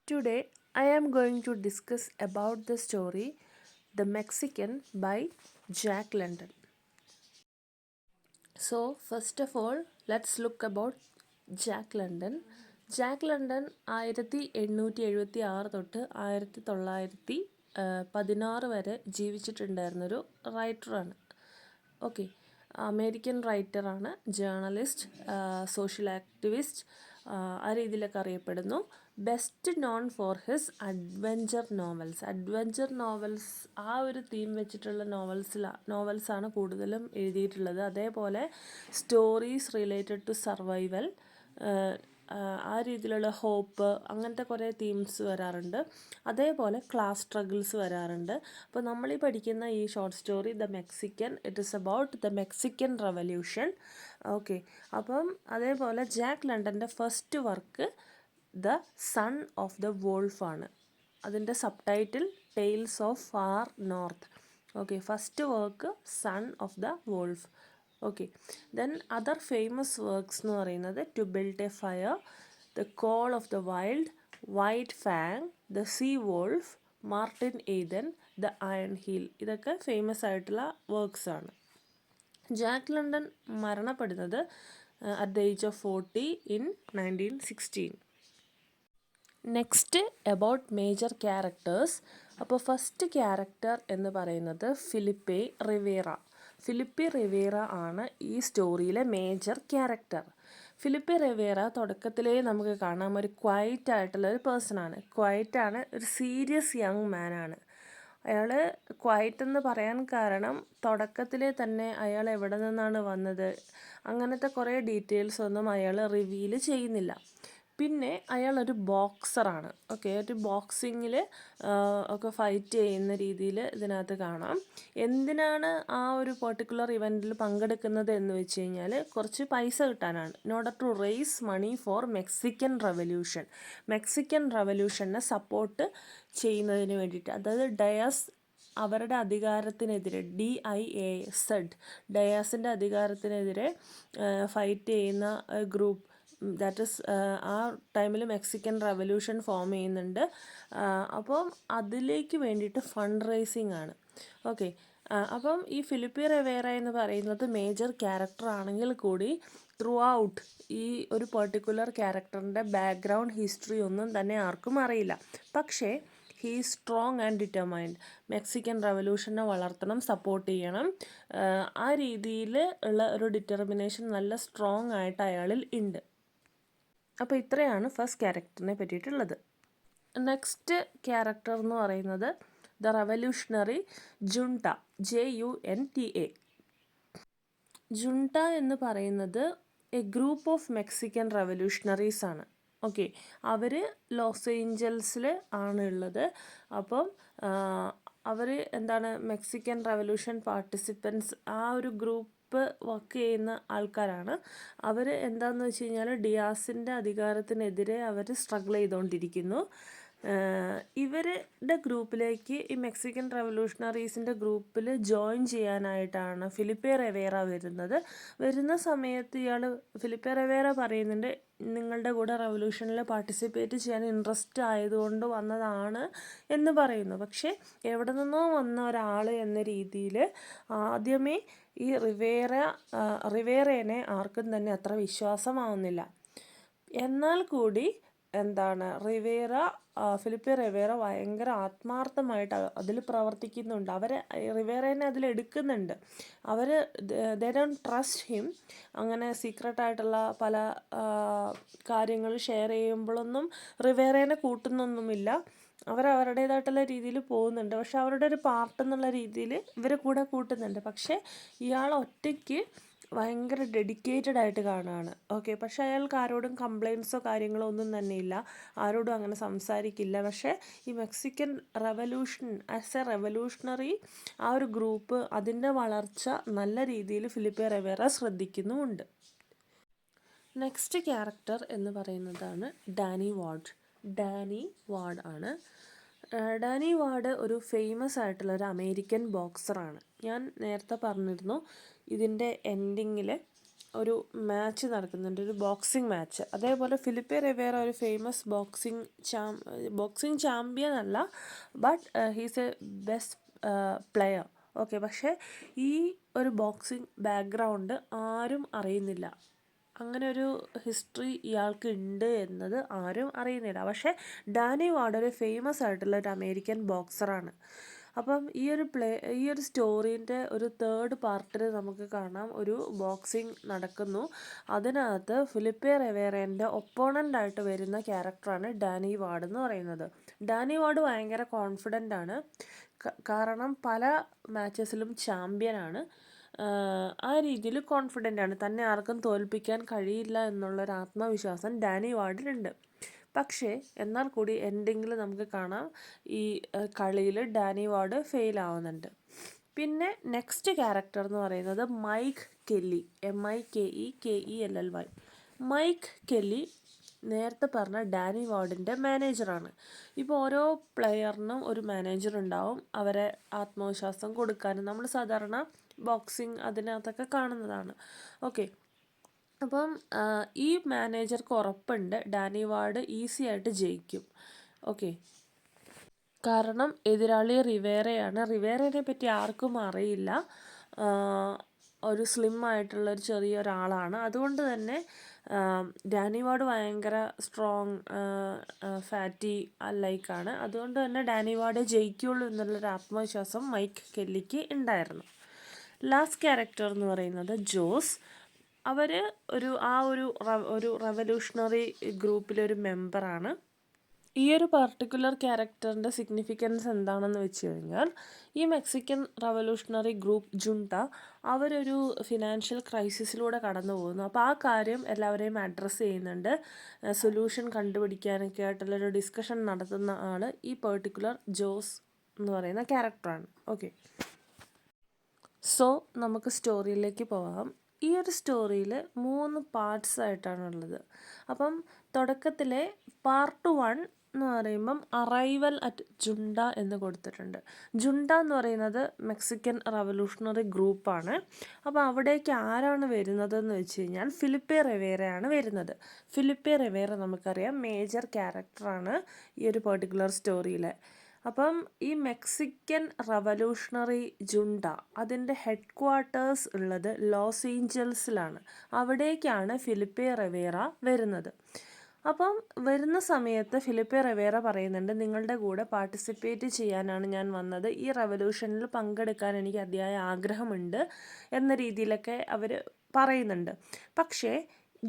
Today I am going to discuss about the story The Mexican by Jack London. So first of all, let's look about Jack London. Jack London 1876 തൊട്ട് 1916 വരെ ജീവിച്ചിട്ടുണ്ടായിരുന്നൊരു റൈറ്ററാണ്. Okay, American റൈറ്ററാണ്, journalist, social activist, ആ രീതിയിലൊക്കെ അറിയപ്പെടുന്നു. Best known for his adventure novels ആ ഒരു തീം വെച്ചിട്ടുള്ള നോവൽസാണ് കൂടുതലും എഴുതിയിട്ടുള്ളത്. അതേപോലെ സ്റ്റോറീസ് റിലേറ്റഡ് ടു സർവൈവൽ, ആ രീതിയിലുള്ള ഹോപ്പ്, അങ്ങനത്തെ കുറേ തീംസ് വരാറുണ്ട്. അതേപോലെ ക്ലാസ് സ്ട്രഗിൾസ് വരാറുണ്ട്. അപ്പോൾ നമ്മളീ പഠിക്കുന്ന ഈ short story the Mexican, it is about the Mexican revolution. Okay, അപ്പം അതേപോലെ ജാക്ക് ലണ്ടൻ്റെ first work the son of the wolf ആണ്. അതിൻ്റെ subtitle tales of far north. Okay, first work son of the wolf. Okay, then other famous works എന്ന് പറയുന്നത് to build a fire, the call of the wild, white fang, the sea wolf, Martin Eden, the iron heel. ഇതൊക്കെ famous ആയിട്ടുള്ള works ആണ്. Jack London മരണപ്പെടുന്നത് at the age of 40 in 1916. Next about major characters. അപ്പോൾ first character എന്ന് പറയുന്നത് Felipe Rivera ആണ് ഈ സ്റ്റോറിയിലെ മേജർ ക്യാരക്ടർ. ഫിലിപ്പെ റിവേറ തുടക്കത്തിലേ നമുക്ക് കാണാം ഒരു ക്വയറ്റ് ആയിട്ടുള്ള ഒരു പേഴ്സണാണ്. ക്വയറ്റാണ്, ഒരു സീരിയസ് യങ് മാനാണ്. അയാൾ ക്വയറ്റ് എന്ന് പറയാൻ കാരണം തുടക്കത്തിലെ തന്നെ അയാൾ എവിടെ നിന്നാണ് വന്നത്, അങ്ങനത്തെ കുറേ ഡീറ്റെയിൽസ് ഒന്നും അയാൾ റിവീൽ ചെയ്യുന്നില്ല. പിന്നെ അയാളൊരു ബോക്സറാണ്. ഓക്കെ, ഒരു ബോക്സിങ്ങിൽ ഒക്കെ ഫൈറ്റ് ചെയ്യുന്ന രീതിയിൽ ഇതിനകത്ത് കാണാം. എന്തിനാണ് ആ ഒരു പെർട്ടിക്കുലർ ഇവൻറ്റിൽ പങ്കെടുക്കുന്നത് എന്ന് വെച്ച് കഴിഞ്ഞാൽ കുറച്ച് പൈസ കിട്ടാനാണ്. In order to raise money for Mexican റവല്യൂഷനെ സപ്പോർട്ട് ചെയ്യുന്നതിന് വേണ്ടിയിട്ട്. അതായത് ഡയാസ് അവരുടെ അധികാരത്തിനെതിരെ, DIAZ, ഡയാസിൻ്റെ അധികാരത്തിനെതിരെ ഫൈറ്റ് ചെയ്യുന്ന ഗ്രൂപ്പ്, ദാറ്റ് ഈസ് ആ ടൈമിൽ മെക്സിക്കൻ റവല്യൂഷൻ ഫോം ചെയ്യുന്നുണ്ട്. അപ്പം അതിലേക്ക് വേണ്ടിയിട്ട് ഫണ്ട് റേസിംഗ് ആണ്. ഓക്കെ, അപ്പം ഈ ഫിലിപ്പെ റിവേറ എന്ന് പറയുന്നത് മേജർ ക്യാരക്ടർ ആണെങ്കിൽ കൂടി ത്രൂ ഔട്ട് ഈ ഒരു പെർട്ടിക്കുലർ ക്യാരക്ടറിൻ്റെ ബാക്ക്ഗ്രൗണ്ട് ഹിസ്റ്ററി ഒന്നും തന്നെ ആർക്കും അറിയില്ല. പക്ഷേ he is strong and determined. Mexican റവല്യൂഷനെ വളർത്തണം, സപ്പോർട്ട് ചെയ്യണം, ആ രീതിയിൽ ഉള്ള ഒരു ഡിറ്റർമിനേഷൻ നല്ല സ്ട്രോങ് ആയിട്ട് അയാളിൽ ഉണ്ട്. അപ്പോൾ ഇത്രയാണ് ഫസ്റ്റ് ക്യാരക്ടറിനെ പറ്റിയിട്ടുള്ളത്. നെക്സ്റ്റ് ക്യാരക്ടർ എന്ന് പറയുന്നത് ദ റവല്യൂഷണറി ജുണ്ട, JUNTA. ജുണ്ട എന്ന് പറയുന്നത് A group of Mexican revolutionaries ആണ്. ഓക്കെ, അവർ ലോസ് ഏഞ്ചൽസിൽ ആണ് ഉള്ളത്. അപ്പം അവർ എന്താണ്, മെക്സിക്കൻ റവല്യൂഷൻ പാർട്ടിസിപ്പൻസ്, ആ ഒരു ഗ്രൂപ്പ് വർക്ക് ചെയ്യുന്ന ആൾക്കാരാണ്. അവർ എന്താണെന്ന് വെച്ച് കഴിഞ്ഞാൽ ഡിയാസിൻ്റെ അധികാരത്തിനെതിരെ അവർ സ്ട്രഗിൾ ചെയ്തുകൊണ്ടിരിക്കുന്നു. ഇവരുടെ ഗ്രൂപ്പിലേക്ക്, ഈ മെക്സിക്കൻ റവല്യൂഷണറീസിൻ്റെ ഗ്രൂപ്പിൽ ജോയിൻ ചെയ്യാനായിട്ടാണ് ഫിലിപ്പെ റിവേറ വരുന്ന സമയത്ത് ഫിലിപ്പെ റിവേറ പറയുന്നുണ്ട്, നിങ്ങളുടെ കൂടെ റവല്യൂഷനിൽ പാർട്ടിസിപ്പേറ്റ് ചെയ്യാൻ ഇൻട്രസ്റ്റ് ആയതുകൊണ്ട് വന്നതാണ് എന്ന് പറയുന്നു. പക്ഷേ എവിടെ നിന്നോ വന്ന ഒരാൾ എന്ന രീതിയിൽ ആദ്യമേ ഈ റിവേറേനെ ആർക്കും തന്നെ അത്ര വിശ്വാസമാവുന്നില്ല. എന്നാൽ കൂടി എന്താണ്, ഫിലിപ്പെ റിവേറ ഭയങ്കര ആത്മാർത്ഥമായിട്ട് അതിൽ പ്രവർത്തിക്കുന്നുണ്ട്. റിവേറേനെ അതിലെടുക്കുന്നുണ്ട്. They don't trust him. അങ്ങനെ സീക്രട്ടായിട്ടുള്ള പല കാര്യങ്ങൾ ഷെയർ ചെയ്യുമ്പോഴൊന്നും റിവേറേനെ കൂട്ടുന്നൊന്നുമില്ല. അവരുടേതായിട്ടുള്ള രീതിയിൽ പോകുന്നുണ്ട്. പക്ഷെ അവരുടെ ഒരു പാർട്ട് എന്നുള്ള രീതിയിൽ ഇവരെ കൂടെ കൂട്ടുന്നുണ്ട്. പക്ഷേ ഇയാൾ ഒറ്റയ്ക്ക് ഭയങ്കര ഡെഡിക്കേറ്റഡ് ആയിട്ട് കാണുകയാണ്. ഓക്കെ, പക്ഷേ അയാൾക്ക് ആരോടും കംപ്ലയിൻസോ കാര്യങ്ങളോ ഒന്നും തന്നെ ഇല്ല, ആരോടും അങ്ങനെ സംസാരിക്കില്ല. പക്ഷേ ഈ Mexican revolution as A revolutionary, ആ ഒരു ഗ്രൂപ്പ്, അതിൻ്റെ വളർച്ച നല്ല രീതിയിൽ ഫിലിപ്പെ റിവേറ ശ്രദ്ധിക്കുന്നുമുണ്ട്. നെക്സ്റ്റ് ക്യാരക്ടർ എന്ന് പറയുന്നതാണ് ഡാനി വാർഡ് ആണ്. ഡാനി വാർഡ് ഒരു ഫേമസ് ആയിട്ടുള്ള ഒരു അമേരിക്കൻ ബോക്സറാണ്. ഞാൻ നേരത്തെ പറഞ്ഞിരുന്നു ഇതിൻ്റെ എൻഡിങ്ങിൽ ഒരു മാച്ച് നടക്കുന്നുണ്ട്, ഒരു ബോക്സിംഗ് മാച്ച്. അതേപോലെ ഫിലിപ്പെ റിവേറ ഒരു ഫേമസ് ബോക്സിംഗ് ചാമ്പ്യൻ അല്ല, but he's A best player. Okay, പക്ഷേ ഈ ഒരു ബോക്സിംഗ് ബാക്ക്ഗ്രൗണ്ട് ആരും അറിയുന്നില്ല. അങ്ങനെ ഒരു ഹിസ്റ്ററി ഇയാൾക്ക് ഉണ്ട് എന്നത് ആരും അറിയുന്നില്ല. പക്ഷേ ഡാനി വാർഡ് ഒരു ഫേമസ് ആയിട്ടുള്ള ഒരു അമേരിക്കൻ ബോക്സറാണ്. അപ്പം ഈ ഒരു സ്റ്റോറീൻ്റെ ഒരു തേർഡ് പാർട്ടിൽ നമുക്ക് കാണാം, ഒരു ബോക്സിംഗ് നടക്കുന്നു. അതിനകത്ത് ഫിലിപ്പെ റിവേറേൻ്റെ ഒപ്പോണൻ്റ് ആയിട്ട് വരുന്ന ക്യാരക്ടറാണ് ഡാനി വാർഡ് എന്ന് പറയുന്നത്. ഡാനി വാർഡ് ഭയങ്കര കോൺഫിഡൻ്റ് ആണ്, കാരണം പല മാച്ചസിലും ചാമ്പ്യനാണ്. ആ രീതിയിൽ കോൺഫിഡൻ്റ് ആണ്, തന്നെ ആർക്കും തോൽപ്പിക്കാൻ കഴിയില്ല എന്നുള്ളൊരു ആത്മവിശ്വാസം ഡാനി വാർഡിലുണ്ട്. പക്ഷേ എന്നാൽ കൂടി എൻഡിങ്ങിൽ നമുക്ക് കാണാം ഈ കളിയിൽ ഡാനി വാർഡ് ഫെയിൽ ആവുന്നുണ്ട്. പിന്നെ നെക്സ്റ്റ് ക്യാരക്ടർ എന്ന് പറയുന്നത് Mike Kelly, MIKEKELLY. Mike Kelly നേരത്തെ പറഞ്ഞ ഡാനി വാർഡിൻ്റെ മാനേജറാണ്. ഇപ്പോൾ ഓരോ പ്ലെയറിനും ഒരു മാനേജർ ഉണ്ടാവും, അവരെ ആത്മവിശ്വാസം കൊടുക്കാനും. നമ്മൾ സാധാരണ ബോക്സിങ് അതിനകത്തൊക്കെ കാണുന്നതാണ്. ഓക്കെ, അപ്പം ഈ മാനേജർക്ക് ഉറപ്പുണ്ട് ഡാനി വാർഡ് ഈസി ആയിട്ട് ജയിക്കും. ഓക്കെ, കാരണം എതിരാളി റിവേറയാണ്. റിവേറയെ പറ്റി ആർക്കും അറിയില്ല, ഒരു സ്ലിം ആയിട്ടുള്ളൊരു ചെറിയൊരാളാണ്. അതുകൊണ്ട് തന്നെ ഡാനി വാർഡ് ഭയങ്കര സ്ട്രോങ്, ഫാറ്റി ലൈക്കാണ്. അതുകൊണ്ട് തന്നെ ഡാനി വാർഡ് ജയിക്കുള്ളൂ എന്നുള്ളൊരു ആത്മവിശ്വാസം മൈക്ക് കെല്ലിക്ക് ഉണ്ടായിരുന്നു. ലാസ്റ്റ് ക്യാരക്ടർ എന്ന് പറയുന്നത് ജോസ്. അവർ ഒരു റവല്യൂഷണറി ഗ്രൂപ്പിലൊരു മെമ്പറാണ്. ഈ ഒരു പർട്ടിക്കുലർ ക്യാരക്ടറിൻ്റെ സിഗ്നിഫിക്കൻസ് എന്താണെന്ന് വെച്ച് കഴിഞ്ഞാൽ, ഈ മെക്സിക്കൻ റവല്യൂഷണറി ഗ്രൂപ്പ് ജുണ്ട അവരൊരു ഫിനാൻഷ്യൽ ക്രൈസിസിലൂടെ കടന്നു പോകുന്നു. അപ്പോൾ ആ കാര്യം എല്ലാവരെയും അഡ്രസ്സ് ചെയ്യുന്നുണ്ട്. സൊല്യൂഷൻ കണ്ടുപിടിക്കാനൊക്കെ ആയിട്ടുള്ളൊരു ഡിസ്കഷൻ നടത്തുന്ന ആൾ ഈ പർട്ടിക്കുലർ ജോസ് എന്ന് പറയുന്ന ക്യാരക്ടറാണ്. ഓക്കെ, സോ നമുക്ക് സ്റ്റോറിയിലേക്ക് പോകാം. ഈ ഒരു സ്റ്റോറിയിൽ 3 പാർട്സ് ആയിട്ടാണുള്ളത്. അപ്പം തുടക്കത്തിലെ പാർട്ട് 1 എന്ന് പറയുമ്പം അറൈവൽ അറ്റ് ജുണ്ട എന്ന് കൊടുത്തിട്ടുണ്ട്. ജുണ്ട എന്ന് പറയുന്നത് മെക്സിക്കൻ റവല്യൂഷണറി ഗ്രൂപ്പാണ്. അപ്പോൾ അവിടേക്ക് ആരാണ് വരുന്നതെന്ന് വെച്ച് കഴിഞ്ഞാൽ ഫിലിപ്പെ റിവേറയാണ് വരുന്നത്. ഫിലിപ്പെ റിവേറ നമുക്കറിയാം മേജർ ക്യാരക്ടറാണ് ഈ ഒരു പെർട്ടിക്കുലർ സ്റ്റോറിയിലെ. അപ്പം ഈ മെക്സിക്കൻ റവല്യൂഷണറി ജുണ്ട അതിൻ്റെ ഹെഡ് ക്വാർട്ടേഴ്സ് ഉള്ളത് ലോസ് ഏഞ്ചൽസിലാണ്. അവിടേക്കാണ് ഫിലിപ്പെ റിവേറ വരുന്നത്. അപ്പം വരുന്ന സമയത്ത് ഫിലിപ്പെ റിവേറ പറയുന്നുണ്ട്, നിങ്ങളുടെ കൂടെ പാർട്ടിസിപ്പേറ്റ് ചെയ്യാനാണ് ഞാൻ വന്നത്, ഈ റവല്യൂഷനിൽ പങ്കെടുക്കാൻ എനിക്ക് അതിയായ ആഗ്രഹമുണ്ട് എന്ന രീതിയിലൊക്കെ അവർ പറയുന്നുണ്ട്. പക്ഷേ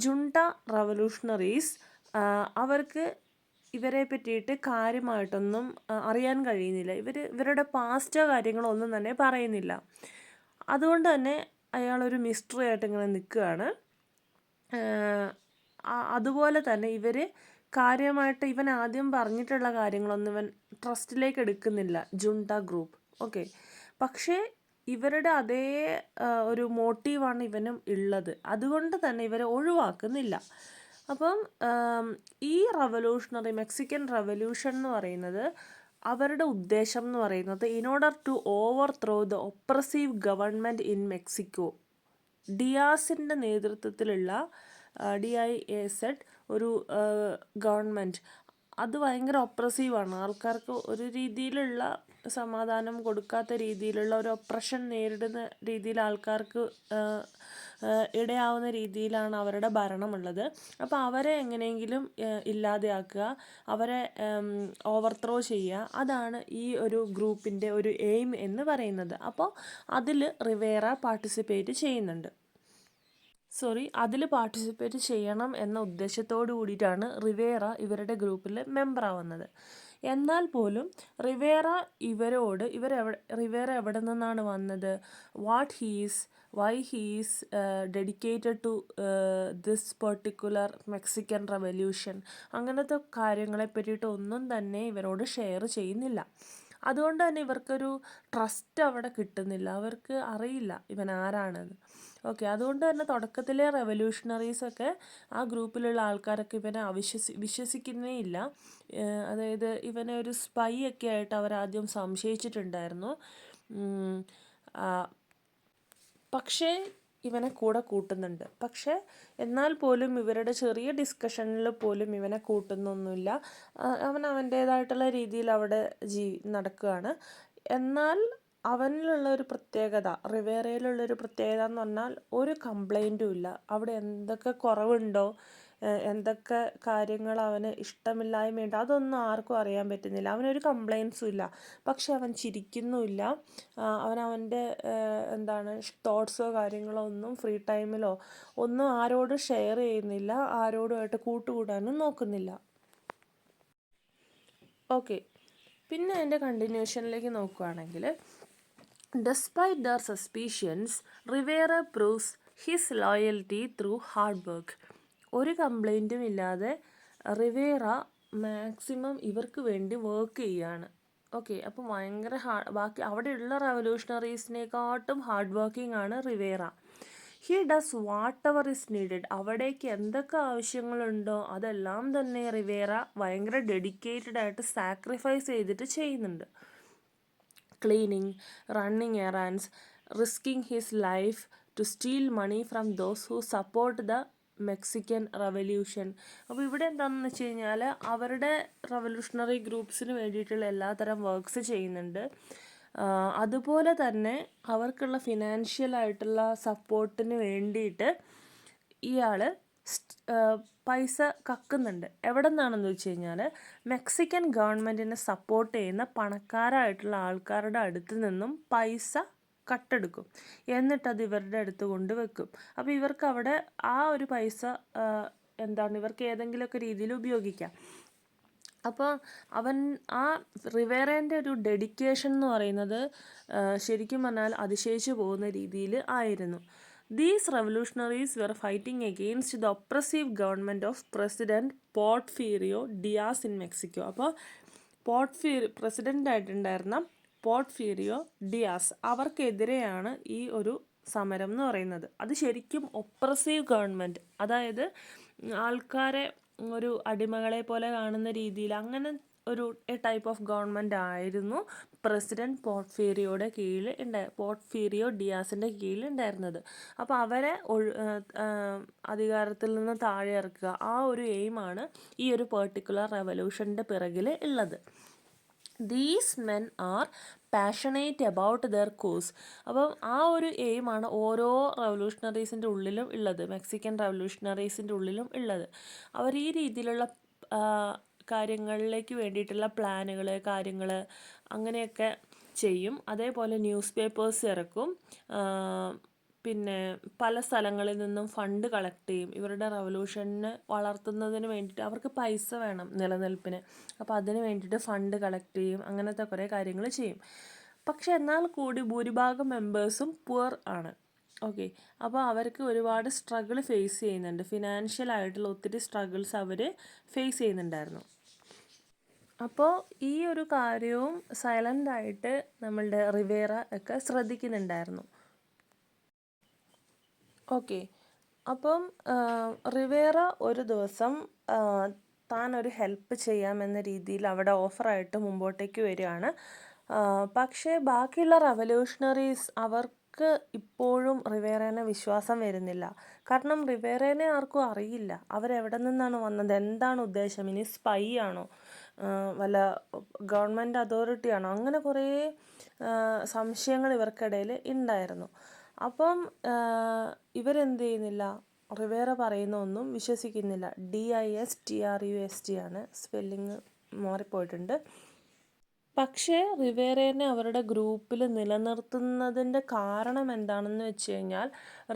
ജുണ്ട റവല്യൂഷണറീസ് അവർക്ക് ഇവരെ പറ്റിയിട്ട് കാര്യമായിട്ടൊന്നും അറിയാൻ കഴിയുന്നില്ല. ഇവരുടെ പാസ്റ്റോ കാര്യങ്ങളോ ഒന്നും തന്നെ പറയുന്നില്ല. അതുകൊണ്ട് തന്നെ അയാളൊരു മിസ്റ്ററി ആയിട്ട് ഇങ്ങനെ നിൽക്കുകയാണ്. അതുപോലെ തന്നെ ഇവർ കാര്യമായിട്ട് ഇവൻ ആദ്യം പറഞ്ഞിട്ടുള്ള കാര്യങ്ങളൊന്നും ഇവൻ ട്രസ്റ്റിലേക്ക് എടുക്കുന്നില്ല, ജുണ്ട ഗ്രൂപ്പ്. ഓക്കെ, പക്ഷേ ഇവരുടെ അതേ ഒരു മോട്ടീവാണ് ഇവനും ഉള്ളത്. അതുകൊണ്ട് തന്നെ ഇവരെ ഒഴിവാക്കുന്നില്ല. അപ്പം ഈ മെക്സിക്കൻ റവല്യൂഷൻ എന്ന് പറയുന്നത്, അവരുടെ ഉദ്ദേശം എന്ന് പറയുന്നത് in order to overthrow the oppressive government in Mexico. ഡിയാസിൻ്റെ നേതൃത്വത്തിലുള്ള DIAZ ഒരു ഗവൺമെൻറ്, അത് ഭയങ്കര ഒപ്രസീവാണ്. ആൾക്കാർക്ക് ഒരു രീതിയിലുള്ള സമാധാനം കൊടുക്കാത്ത രീതിയിലുള്ള ഒരു ഒപ്രഷൻ നേരിടുന്ന രീതിയിൽ ആൾക്കാർക്ക് ഇടയാവുന്ന രീതിയിലാണ് അവരുടെ ഭരണമുള്ളത്. അപ്പോൾ അവരെ എങ്ങനെയെങ്കിലും ഇല്ലാതെയാക്കുക, അവരെ ഓവർത്രോ ചെയ്യുക, അതാണ് ഈ ഒരു ഗ്രൂപ്പിൻ്റെ ഒരു എയിം എന്ന് പറയുന്നത്. അപ്പോൾ അതിൽ റിവേറ പാർട്ടിസിപ്പേറ്റ് ചെയ്യുന്നുണ്ട്. അതിൽ പാർട്ടിസിപ്പേറ്റ് ചെയ്യണം എന്ന ഉദ്ദേശത്തോടു കൂടിയിട്ടാണ് റിവേറ ഇവരുടെ ഗ്രൂപ്പിൽ മെമ്പറാവുന്നത്. എന്നാൽ പോലും റിവേറ റിവേറ എവിടെ നിന്നാണ് വന്നത്, why he's dedicated to this particular Mexican revolution, അങ്ങനത്തെ കാര്യങ്ങളെ പറ്റിയിട്ട് ഒന്നും തന്നെ ഇവരോട് ഷെയർ ചെയ്യുന്നില്ല. അതുകൊണ്ട് തന്നെ ഇവർക്കൊരു ട്രസ്റ്റ് അവിടെ കിട്ടുന്നില്ല. അവർക്ക് അറിയില്ല ഇവൻ ആരാണെന്ന്. ഓക്കെ, അതുകൊണ്ട് തന്നെ തുടക്കത്തിലെ റെവല്യൂഷണറീസൊക്കെ ആ ഗ്രൂപ്പിലുള്ള ആൾക്കാരൊക്കെ ഇവനെ വിശ്വസിക്കുന്നേ ഇല്ല. അതായത് ഇവനെ ഒരു സ്പൈ ഒക്കെ ആയിട്ട് അവരാദ്യം സംശയിച്ചിട്ടുണ്ടായിരുന്നു. പക്ഷേ ഇവനെ കൂടെ കൂട്ടുന്നുണ്ട്. പക്ഷേ എന്നാൽ പോലും ഇവരുടെ ചെറിയ ഡിസ്കഷനിൽ പോലും ഇവനെ കൂട്ടുന്നൊന്നുമില്ല. അവൻ അവൻ്റേതായിട്ടുള്ള രീതിയിൽ അവിടെ നടക്കുകയാണ്. എന്നാൽ അവനിലുള്ള ഒരു പ്രത്യേകത, റിവേറയിലുള്ളൊരു പ്രത്യേകത എന്ന് പറഞ്ഞാൽ ഒരു കംപ്ലൈൻറ്റും ഇല്ല. അവിടെ എന്തൊക്കെ കുറവുണ്ടോ, എന്തൊക്കെ കാര്യങ്ങൾ അവന് ഇഷ്ടമില്ലായ്മയുണ്ട്, അതൊന്നും ആർക്കും അറിയാൻ പറ്റുന്നില്ല. അവനൊരു കംപ്ലൈൻസും ഇല്ല. പക്ഷെ അവൻ ചിരിക്കുന്നുമില്ല. അവൻ്റെ എന്താണ് തോട്ട്സോ കാര്യങ്ങളോ ഒന്നും ഫ്രീ ടൈമിലോ ഒന്നും ആരോടും ഷെയർ ചെയ്യുന്നില്ല. ആരോടുമായിട്ട് കൂട്ടുകൂടാനും നോക്കുന്നില്ല. ഓക്കെ, പിന്നെ അതിൻ്റെ കണ്ടിന്യൂഷനിലേക്ക് നോക്കുകയാണെങ്കിൽ, despite their suspicions, Rivera proves his loyalty through hard work. ഒരു കംപ്ലൈൻറ്റും ഇല്ലാതെ റിവേറ മാക്സിമം ഇവർക്ക് വേണ്ടി വർക്ക് ചെയ്യാണ്. ഓക്കെ, അപ്പം ഭയങ്കര ബാക്കി അവിടെയുള്ള റെവല്യൂഷണറീസിനെക്കാട്ടും ഹാർഡ് വർക്കിംഗ് ആണ് Riviera. He does what ever is needed. അവിടേക്ക് എന്തൊക്കെ ആവശ്യങ്ങളുണ്ടോ അതെല്ലാം തന്നെ റിവേറ ഭയങ്കര ഡെഡിക്കേറ്റഡ് ആയിട്ട് സാക്രിഫൈസ് ചെയ്തിട്ട് ചെയ്യുന്നുണ്ട്. Cleaning, running errands, risking his life to steal money from those who support the Mexican revolution. അപ്പോൾ ഇവിടെ എന്താണെന്ന് വെച്ച് കഴിഞ്ഞാൽ അവരുടെ റവല്യൂഷണറി ഗ്രൂപ്പ്സിന് വേണ്ടിയിട്ടുള്ള എല്ലാത്തരം വർക്ക്സ് ചെയ്യുന്നുണ്ട്. അതുപോലെ തന്നെ അവർക്കുള്ള ഫിനാൻഷ്യലായിട്ടുള്ള സപ്പോർട്ടിന് വേണ്ടിയിട്ട് ഇയാൾ പൈസ കക്കുന്നുണ്ട്. എവിടെ നിന്നാണെന്ന് വെച്ച് കഴിഞ്ഞാൽ മെക്സിക്കൻ ഗവൺമെൻറ്റിനെ സപ്പോർട്ട് ചെയ്യുന്ന പണക്കാരായിട്ടുള്ള ആൾക്കാരുടെ അടുത്ത് നിന്നും പൈസ കട്ടെടുക്കും. എന്നിട്ടത് ഇവരുടെ അടുത്ത് കൊണ്ട് വെക്കും. അപ്പോൾ ഇവർക്ക് അവിടെ ആ ഒരു പൈസ ഇവർക്ക് ഏതെങ്കിലുമൊക്കെ രീതിയിൽ ഉപയോഗിക്കാം. അപ്പോൾ ആ റിവേറേൻ്റെ ഒരു ഡെഡിക്കേഷൻ എന്ന് പറയുന്നത് ശരിക്കും പറഞ്ഞാൽ അതിശയിച്ചു പോകുന്ന രീതിയിൽ ആയിരുന്നു. These revolutionaries were fighting against the oppressive government of President Porfirio Diaz in Mexico. അപ്പോൾ പ്രസിഡൻ്റായിട്ടുണ്ടായിരുന്ന പോർഫിരിയോ ഡിയാസ് അവർക്കെതിരെയാണ് ഈ ഒരു സമരം എന്ന് പറയുന്നത്. അത് ശരിക്കും ഒപ്രസീവ് ഗവൺമെൻറ്, അതായത് ആൾക്കാരെ ഒരു അടിമകളെ പോലെ കാണുന്ന രീതിയിൽ അങ്ങനെ ഒരു ടൈപ്പ് ഓഫ് ഗവൺമെൻറ് ആയിരുന്നു പ്രസിഡൻറ്റ് പോർഫിരിയോ ഡിയാസിൻ്റെ കീഴിൽ ഉണ്ടായിരുന്നത്. അപ്പോൾ അവരെ അധികാരത്തിൽ നിന്ന് താഴെ ഇറക്കുക, ആ ഒരു എയിമാണ് ഈ ഒരു പെർട്ടിക്കുലർ റെവല്യൂഷൻ്റെ പിറകിൽ ഉള്ളത്. These men are passionate about their cause. അപ്പം ആ ഒരു എയിമാണ് ഓരോ റവല്യൂഷണറീസിൻ്റെ ഉള്ളിലും ഉള്ളത്, മെക്സിക്കൻ റവല്യൂഷണറീസിൻ്റെ ഉള്ളിലും ഉള്ളത്. അവർ ഈ രീതിയിലുള്ള കാര്യങ്ങളിലേക്ക് വേണ്ടിയിട്ടുള്ള പ്ലാനുകൾ, കാര്യങ്ങൾ അങ്ങനെയൊക്കെ ചെയ്യും. അതേപോലെ ന്യൂസ് പേപ്പേഴ്സ് ഇറക്കും. പിന്നെ പല സ്ഥലങ്ങളിൽ നിന്നും ഫണ്ട് കളക്ട് ചെയ്യും. ഇവരുടെ റവല്യൂഷനെ വളർത്തുന്നതിന് വേണ്ടിയിട്ട് അവർക്ക് പൈസ വേണം നിലനിൽപ്പിന്. അപ്പോൾ അതിന് വേണ്ടിയിട്ട് ഫണ്ട് കളക്ട് ചെയ്യും. അങ്ങനത്തെ കുറേ കാര്യങ്ങൾ ചെയ്യും. പക്ഷെ എന്നാൽ കൂടി ഭൂരിഭാഗം മെമ്പേഴ്സും പുവർ ആണ്. ഓക്കെ, അപ്പോൾ അവർക്ക് ഒരുപാട് സ്ട്രഗിൾ ഫേസ് ചെയ്യുന്നുണ്ട്. ഫിനാൻഷ്യലായിട്ടുള്ള ഒത്തിരി സ്ട്രഗിൾസ് അവർ ഫേസ് ചെയ്യുന്നുണ്ടായിരുന്നു. അപ്പോൾ ഈ ഒരു കാര്യവും സൈലൻ്റായിട്ട് നമ്മളുടെ റിവേറ ഒക്കെ ശ്രദ്ധിക്കുന്നുണ്ടായിരുന്നു. ഓക്കെ, അപ്പം റിവേറ ഒരു ദിവസം താൻ ഒരു ഹെൽപ്പ് ചെയ്യാമെന്ന രീതിയിൽ അവിടെ ഓഫറായിട്ട് മുമ്പോട്ടേക്ക് വരികയാണ്. പക്ഷേ ബാക്കിയുള്ള റവല്യൂഷണറീസ് അവർക്ക് ഇപ്പോഴും റിവേറേനെ വിശ്വാസം വരുന്നില്ല. കാരണം റിവേറേനെ ആർക്കും അറിയില്ല. അവരെവിടെ നിന്നാണ് വന്നത്, എന്താണ് ഉദ്ദേശം, ഇനി സ്പൈ ആണോ, വല്ല ഗവൺമെൻറ് അതോറിറ്റി ആണോ, അങ്ങനെ കുറേ സംശയങ്ങൾ ഇവർക്കിടയിൽ ഉണ്ടായിരുന്നു. അപ്പം ഇവരെന്ത് ചെയ്യുന്നില്ല, റിവേറ പറയുന്ന ഒന്നും വിശ്വസിക്കുന്നില്ല. DISTRUST ആണ്, സ്പെല്ലിങ് മാറിപ്പോയിട്ടുണ്ട്. പക്ഷേ റിവേറേനെ അവരുടെ ഗ്രൂപ്പിൽ നിലനിർത്തുന്നതിൻ്റെ കാരണം എന്താണെന്ന് വെച്ച് കഴിഞ്ഞാൽ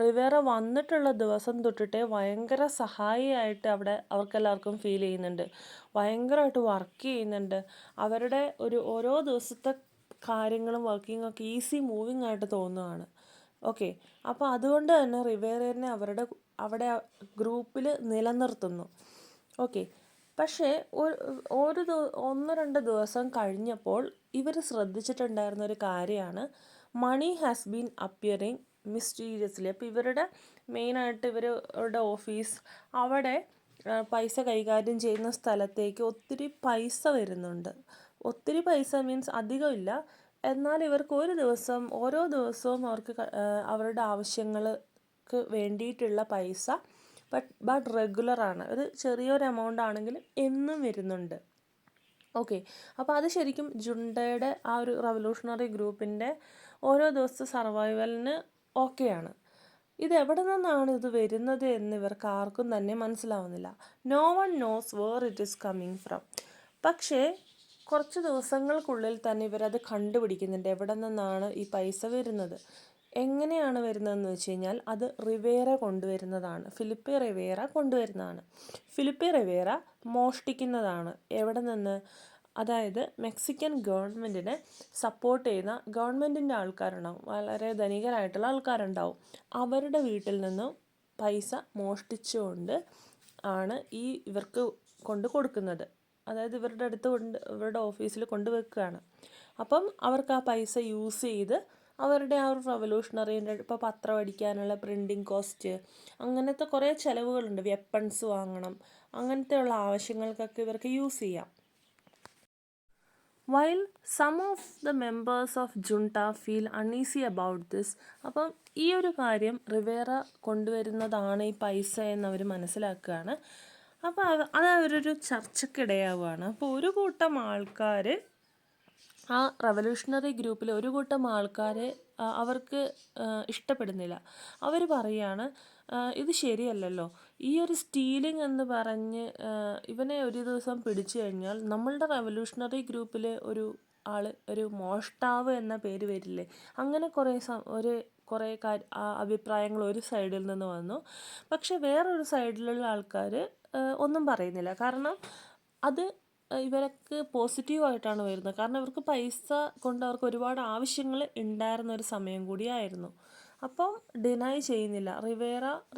റിവേറ വന്നിട്ടുള്ള ദിവസം തൊട്ടിട്ടേ ഭയങ്കര സഹായിയായിട്ട് അവിടെ അവർക്കെല്ലാവർക്കും ഫീൽ ചെയ്യുന്നുണ്ട്. ഭയങ്കരമായിട്ട് വർക്ക് ചെയ്യുന്നുണ്ട്. അവരുടെ ഓരോ ദിവസത്തെ കാര്യങ്ങളും വർക്കിങ്ങൊക്കെ ഈസി മൂവിങ് ആയിട്ട് തോന്നുകയാണ്. ഓക്കെ, അപ്പോൾ അതുകൊണ്ട് തന്നെ റിവേറേനെ അവിടെ ഗ്രൂപ്പിൽ നിലനിർത്തുന്നു. ഓക്കെ, പക്ഷേ ഒന്ന് രണ്ട് ദിവസം കഴിഞ്ഞപ്പോൾ ഇവർ ശ്രദ്ധിച്ചിട്ടുണ്ടായിരുന്ന ഒരു കാര്യമാണ് money has been appearing mysteriously. അപ്പോൾ ഇവരുടെ മെയിനായിട്ട് ഇവരുടെ ഓഫീസ് അവിടെ പൈസ കൈകാര്യം ചെയ്യുന്ന സ്ഥലത്തേക്ക് ഒത്തിരി പൈസ വരുന്നുണ്ട്. ഒത്തിരി പൈസ മീൻസ് അധികമില്ല, എന്നാൽ ഇവർക്ക് ഓരോ ദിവസവും അവർക്ക് അവരുടെ ആവശ്യങ്ങൾ അവർക്ക് വേണ്ടിയിട്ടുള്ള പൈസ ബട്ട് റെഗുലറാണ്, ഒരു ചെറിയൊരു എമൗണ്ട് ആണെങ്കിലും എന്നും വരുന്നുണ്ട്. ഓക്കെ, അപ്പോൾ അത് ശരിക്കും ജുണ്ടയുടെ ആ ഒരു റവല്യൂഷണറി ഗ്രൂപ്പിൻ്റെ ഓരോ ദിവസത്തെ സർവൈവലിന് ഓക്കെയാണ്. ഇത് എവിടെ നിന്നാണ് ഇത് വരുന്നത് എന്ന് ഇവർക്ക് ആർക്കും തന്നെ മനസ്സിലാവുന്നില്ല. No one knows where it is coming from. പക്ഷേ കുറച്ച് ദിവസങ്ങൾക്കുള്ളിൽ തന്നെ ഇവരത് കണ്ടുപിടിക്കുന്നുണ്ട്, എവിടെ നിന്നാണ് ഈ പൈസ വരുന്നത്. എങ്ങനെയാണ് വരുന്നതെന്ന് വെച്ച് കഴിഞ്ഞാൽ അത് റിവേറ കൊണ്ടുവരുന്നതാണ്, ഫിലിപ്പെ റിവേറ കൊണ്ടുവരുന്നതാണ്. ഫിലിപ്പെ റിവേറ മോഷ്ടിക്കുന്നതാണ്. എവിടെ നിന്ന്? അതായത് മെക്സിക്കൻ ഗവൺമെൻറ്റിനെ സപ്പോർട്ട് ചെയ്യുന്ന ഗവൺമെൻറ്റിൻ്റെ ആൾക്കാരുണ്ടാവും, വളരെ ധനികരായിട്ടുള്ള ആൾക്കാരുണ്ടാവും. അവരുടെ വീട്ടിൽ നിന്നും പൈസ മോഷ്ടിച്ചുകൊണ്ട് ആണ് ഇവർക്ക് കൊണ്ട് കൊടുക്കുന്നത്. അതായത് ഇവരുടെ അടുത്ത് ഇവരുടെ ഓഫീസിൽ കൊണ്ടുവെക്കുകയാണ്. അപ്പം അവർക്ക് ആ പൈസ യൂസ് ചെയ്ത് അവരുടെ ആ ഒരു റവല്യൂഷണറീൻ്റെ ഇപ്പോൾ പത്രം അടിക്കാനുള്ള പ്രിൻറ്റിങ് കോസ്റ്റ്, അങ്ങനത്തെ കുറേ ചിലവുകളുണ്ട്, വെപ്പൺസ് വാങ്ങണം, അങ്ങനത്തെയുള്ള ആവശ്യങ്ങൾക്കൊക്കെ ഇവർക്ക് യൂസ് ചെയ്യാം. While some of the members of junta feel uneasy about this, അപ്പം ഈ ഒരു കാര്യം റിവേറ കൊണ്ടുവരുന്നതാണ് ഈ പൈസ എന്നവർ മനസ്സിലാക്കുകയാണ്. അപ്പോൾ അത് അവരൊരു ചർച്ചയ്ക്കിടയാവുകയാണ്. അപ്പോൾ ഒരു കൂട്ടം ആൾക്കാർ, ആ റവല്യൂഷണറി ഗ്രൂപ്പിൽ ഒരു കൂട്ടം ആൾക്കാർ അവർക്ക് ഇഷ്ടപ്പെടുന്നില്ല. അവർ പറയുകയാണ്, ഇത് ശരിയല്ലല്ലോ, ഈ ഒരു സ്റ്റീലിംഗ് എന്ന് പറഞ്ഞ് ഇവനെ ഒരു ദിവസം പിടിച്ചു കഴിഞ്ഞാൽ നമ്മളുടെ റവല്യൂഷണറി ഗ്രൂപ്പിൽ ഒരു മോഷ്ടാവ് എന്ന പേര് വരില്ലേ. അങ്ങനെ കുറേ അഭിപ്രായങ്ങൾ ഒരു സൈഡിൽ നിന്ന് വന്നു. പക്ഷെ വേറൊരു സൈഡിലുള്ള ആൾക്കാർ ഒന്നും പറയുന്നില്ല. കാരണം അത് ഇവർക്ക് പോസിറ്റീവായിട്ടാണ് വരുന്നത്. കാരണം ഇവർക്ക് പൈസ കൊണ്ട് അവർക്ക് ഒരുപാട് ആവശ്യങ്ങൾ ഉണ്ടായിരുന്ന ഒരു സമയം കൂടിയായിരുന്നു. അപ്പം ഡിനൈ ചെയ്യുന്നില്ല,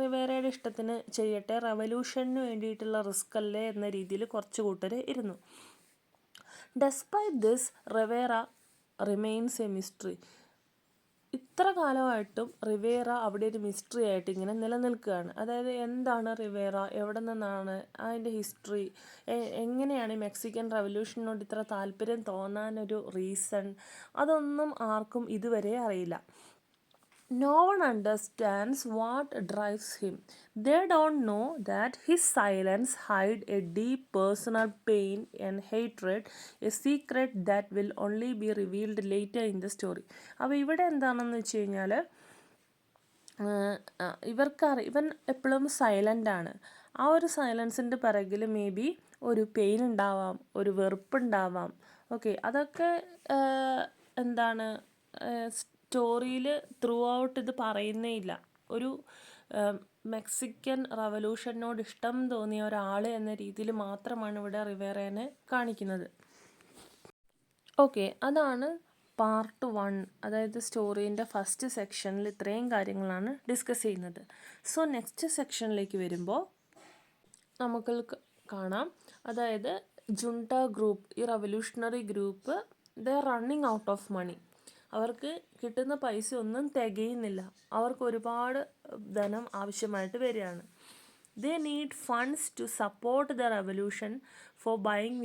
റിവേറയുടെ ഇഷ്ടത്തിന് ചെയ്യട്ടെ, റവല്യൂഷന് വേണ്ടിയിട്ടുള്ള റിസ്ക് അല്ലേ എന്ന രീതിയിൽ കുറച്ച് കൂട്ടർ ഇരുന്നു. Despite this Riviera remains A mystery. ഇത്ര കാലമായിട്ടും റിവേറ അവിടെ ഒരു മിസ്റ്ററി ആയിട്ട് ഇങ്ങനെ നിലനിൽക്കുകയാണ്. അതായത് എന്താണ് റിവേറ, എവിടെ നിന്നാണ് അതിൻ്റെ ഹിസ്റ്ററി, എങ്ങനെയാണ് ഈ മെക്സിക്കൻ റവല്യൂഷനോട് ഇത്ര താല്പര്യം തോന്നാനൊരു റീസൺ, അതൊന്നും ആർക്കും ഇതുവരെ അറിയില്ല. No one understands what drives him. They don't know that his silence hides a deep personal pain and hatred, a secret that will only be revealed later in the story. അപ്പോൾ ഇവിടെ എന്താണെന്ന് വെച്ച് കഴിഞ്ഞാൽ ഇവൻ എപ്പോഴും സൈലൻ്റാണ്. ആ ഒരു സൈലൻസിൻ്റെ പിറകിൽ മേ ബി ഒരു പെയിൻ ഉണ്ടാവാം, ഒരു വെറുപ്പുണ്ടാവാം. ഓക്കെ, അതൊക്കെ എന്താണ് സ്റ്റോറിയിൽ ത്രൂ ഔട്ട് ഇത് പറയുന്നേ ഇല്ല. ഒരു മെക്സിക്കൻ റവല്യൂഷനോട് ഇഷ്ടം തോന്നിയ ഒരാൾ എന്ന രീതിയിൽ മാത്രമാണ് ഇവിടെ റിവേറയെ കാണിക്കുന്നത്. ഓക്കെ, അതാണ് പാർട്ട് 1. അതായത് സ്റ്റോറീൻ്റെ ഫസ്റ്റ് സെക്ഷനിൽ ഇത്രയും കാര്യങ്ങളാണ് ഡിസ്കസ് ചെയ്യുന്നത്. സോ നെക്സ്റ്റ് സെക്ഷനിലേക്ക് വരുമ്പോൾ നമുക്ക് കാണാം, അതായത് ജുണ്ട ഗ്രൂപ്പ്, ഈ revolutionary group, they are running out of money. അവർക്ക് കിട്ടുന്ന പൈസ ഒന്നും തികയുന്നില്ല. അവർക്ക് ഒരുപാട് ധനം ആവശ്യമായിട്ട് വരികയാണ്. They need funds to support the revolution for buying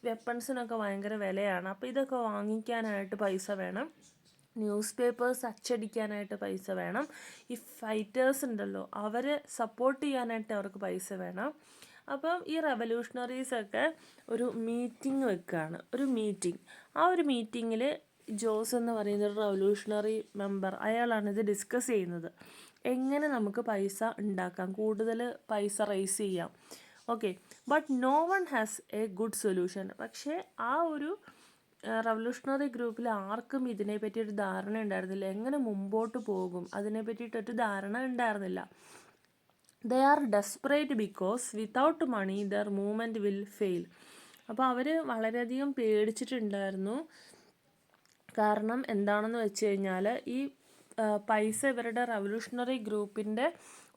വെപ്പൺസിനൊക്കെ ഭയങ്കര വിലയാണ്. അപ്പോൾ ഇതൊക്കെ വാങ്ങിക്കാനായിട്ട് പൈസ വേണം. ന്യൂസ് പേപ്പേഴ്സ് അച്ചടിക്കാനായിട്ട് പൈസ വേണം. ഈ ഫൈറ്റേഴ്സ് ഉണ്ടല്ലോ, അവരെ സപ്പോർട്ട് ചെയ്യാനായിട്ട് അവർക്ക് പൈസ വേണം. അപ്പം ഈ റവല്യൂഷണറീസൊക്കെ ഒരു മീറ്റിംഗ് വെക്കുകയാണ്. ആ ഒരു മീറ്റിങ്ങിൽ ജോസ് എന്ന് പറയുന്ന ഒരു റവല്യൂഷണറി മെമ്പർ, അയാളാണ് ഇത് ഡിസ്കസ് ചെയ്യുന്നത്. എങ്ങനെ നമുക്ക് പൈസ ഉണ്ടാക്കാം, കൂടുതൽ പൈസ റേസ് ചെയ്യാം. Okay, but no one has a good solution. പക്ഷേ ആ ഒരു റവല്യൂഷണറി ഗ്രൂപ്പിൽ ആർക്കും ഇതിനെ പറ്റിയൊരു ധാരണ ഉണ്ടായിരുന്നില്ല. എങ്ങനെ മുമ്പോട്ട് പോകും അതിനെ പറ്റിയിട്ടൊരു ധാരണ ഉണ്ടായിരുന്നില്ല. They are desperate because without money their movement will fail. അപ്പോൾ അവർ വളരെയധികം പേടിച്ചിട്ടുണ്ടായിരുന്നു. കാരണം എന്താണെന്ന് വെച്ച് കഴിഞ്ഞാൽ ഈ പൈസ ഇവരുടെ റവല്യൂഷണറി ഗ്രൂപ്പിൻ്റെ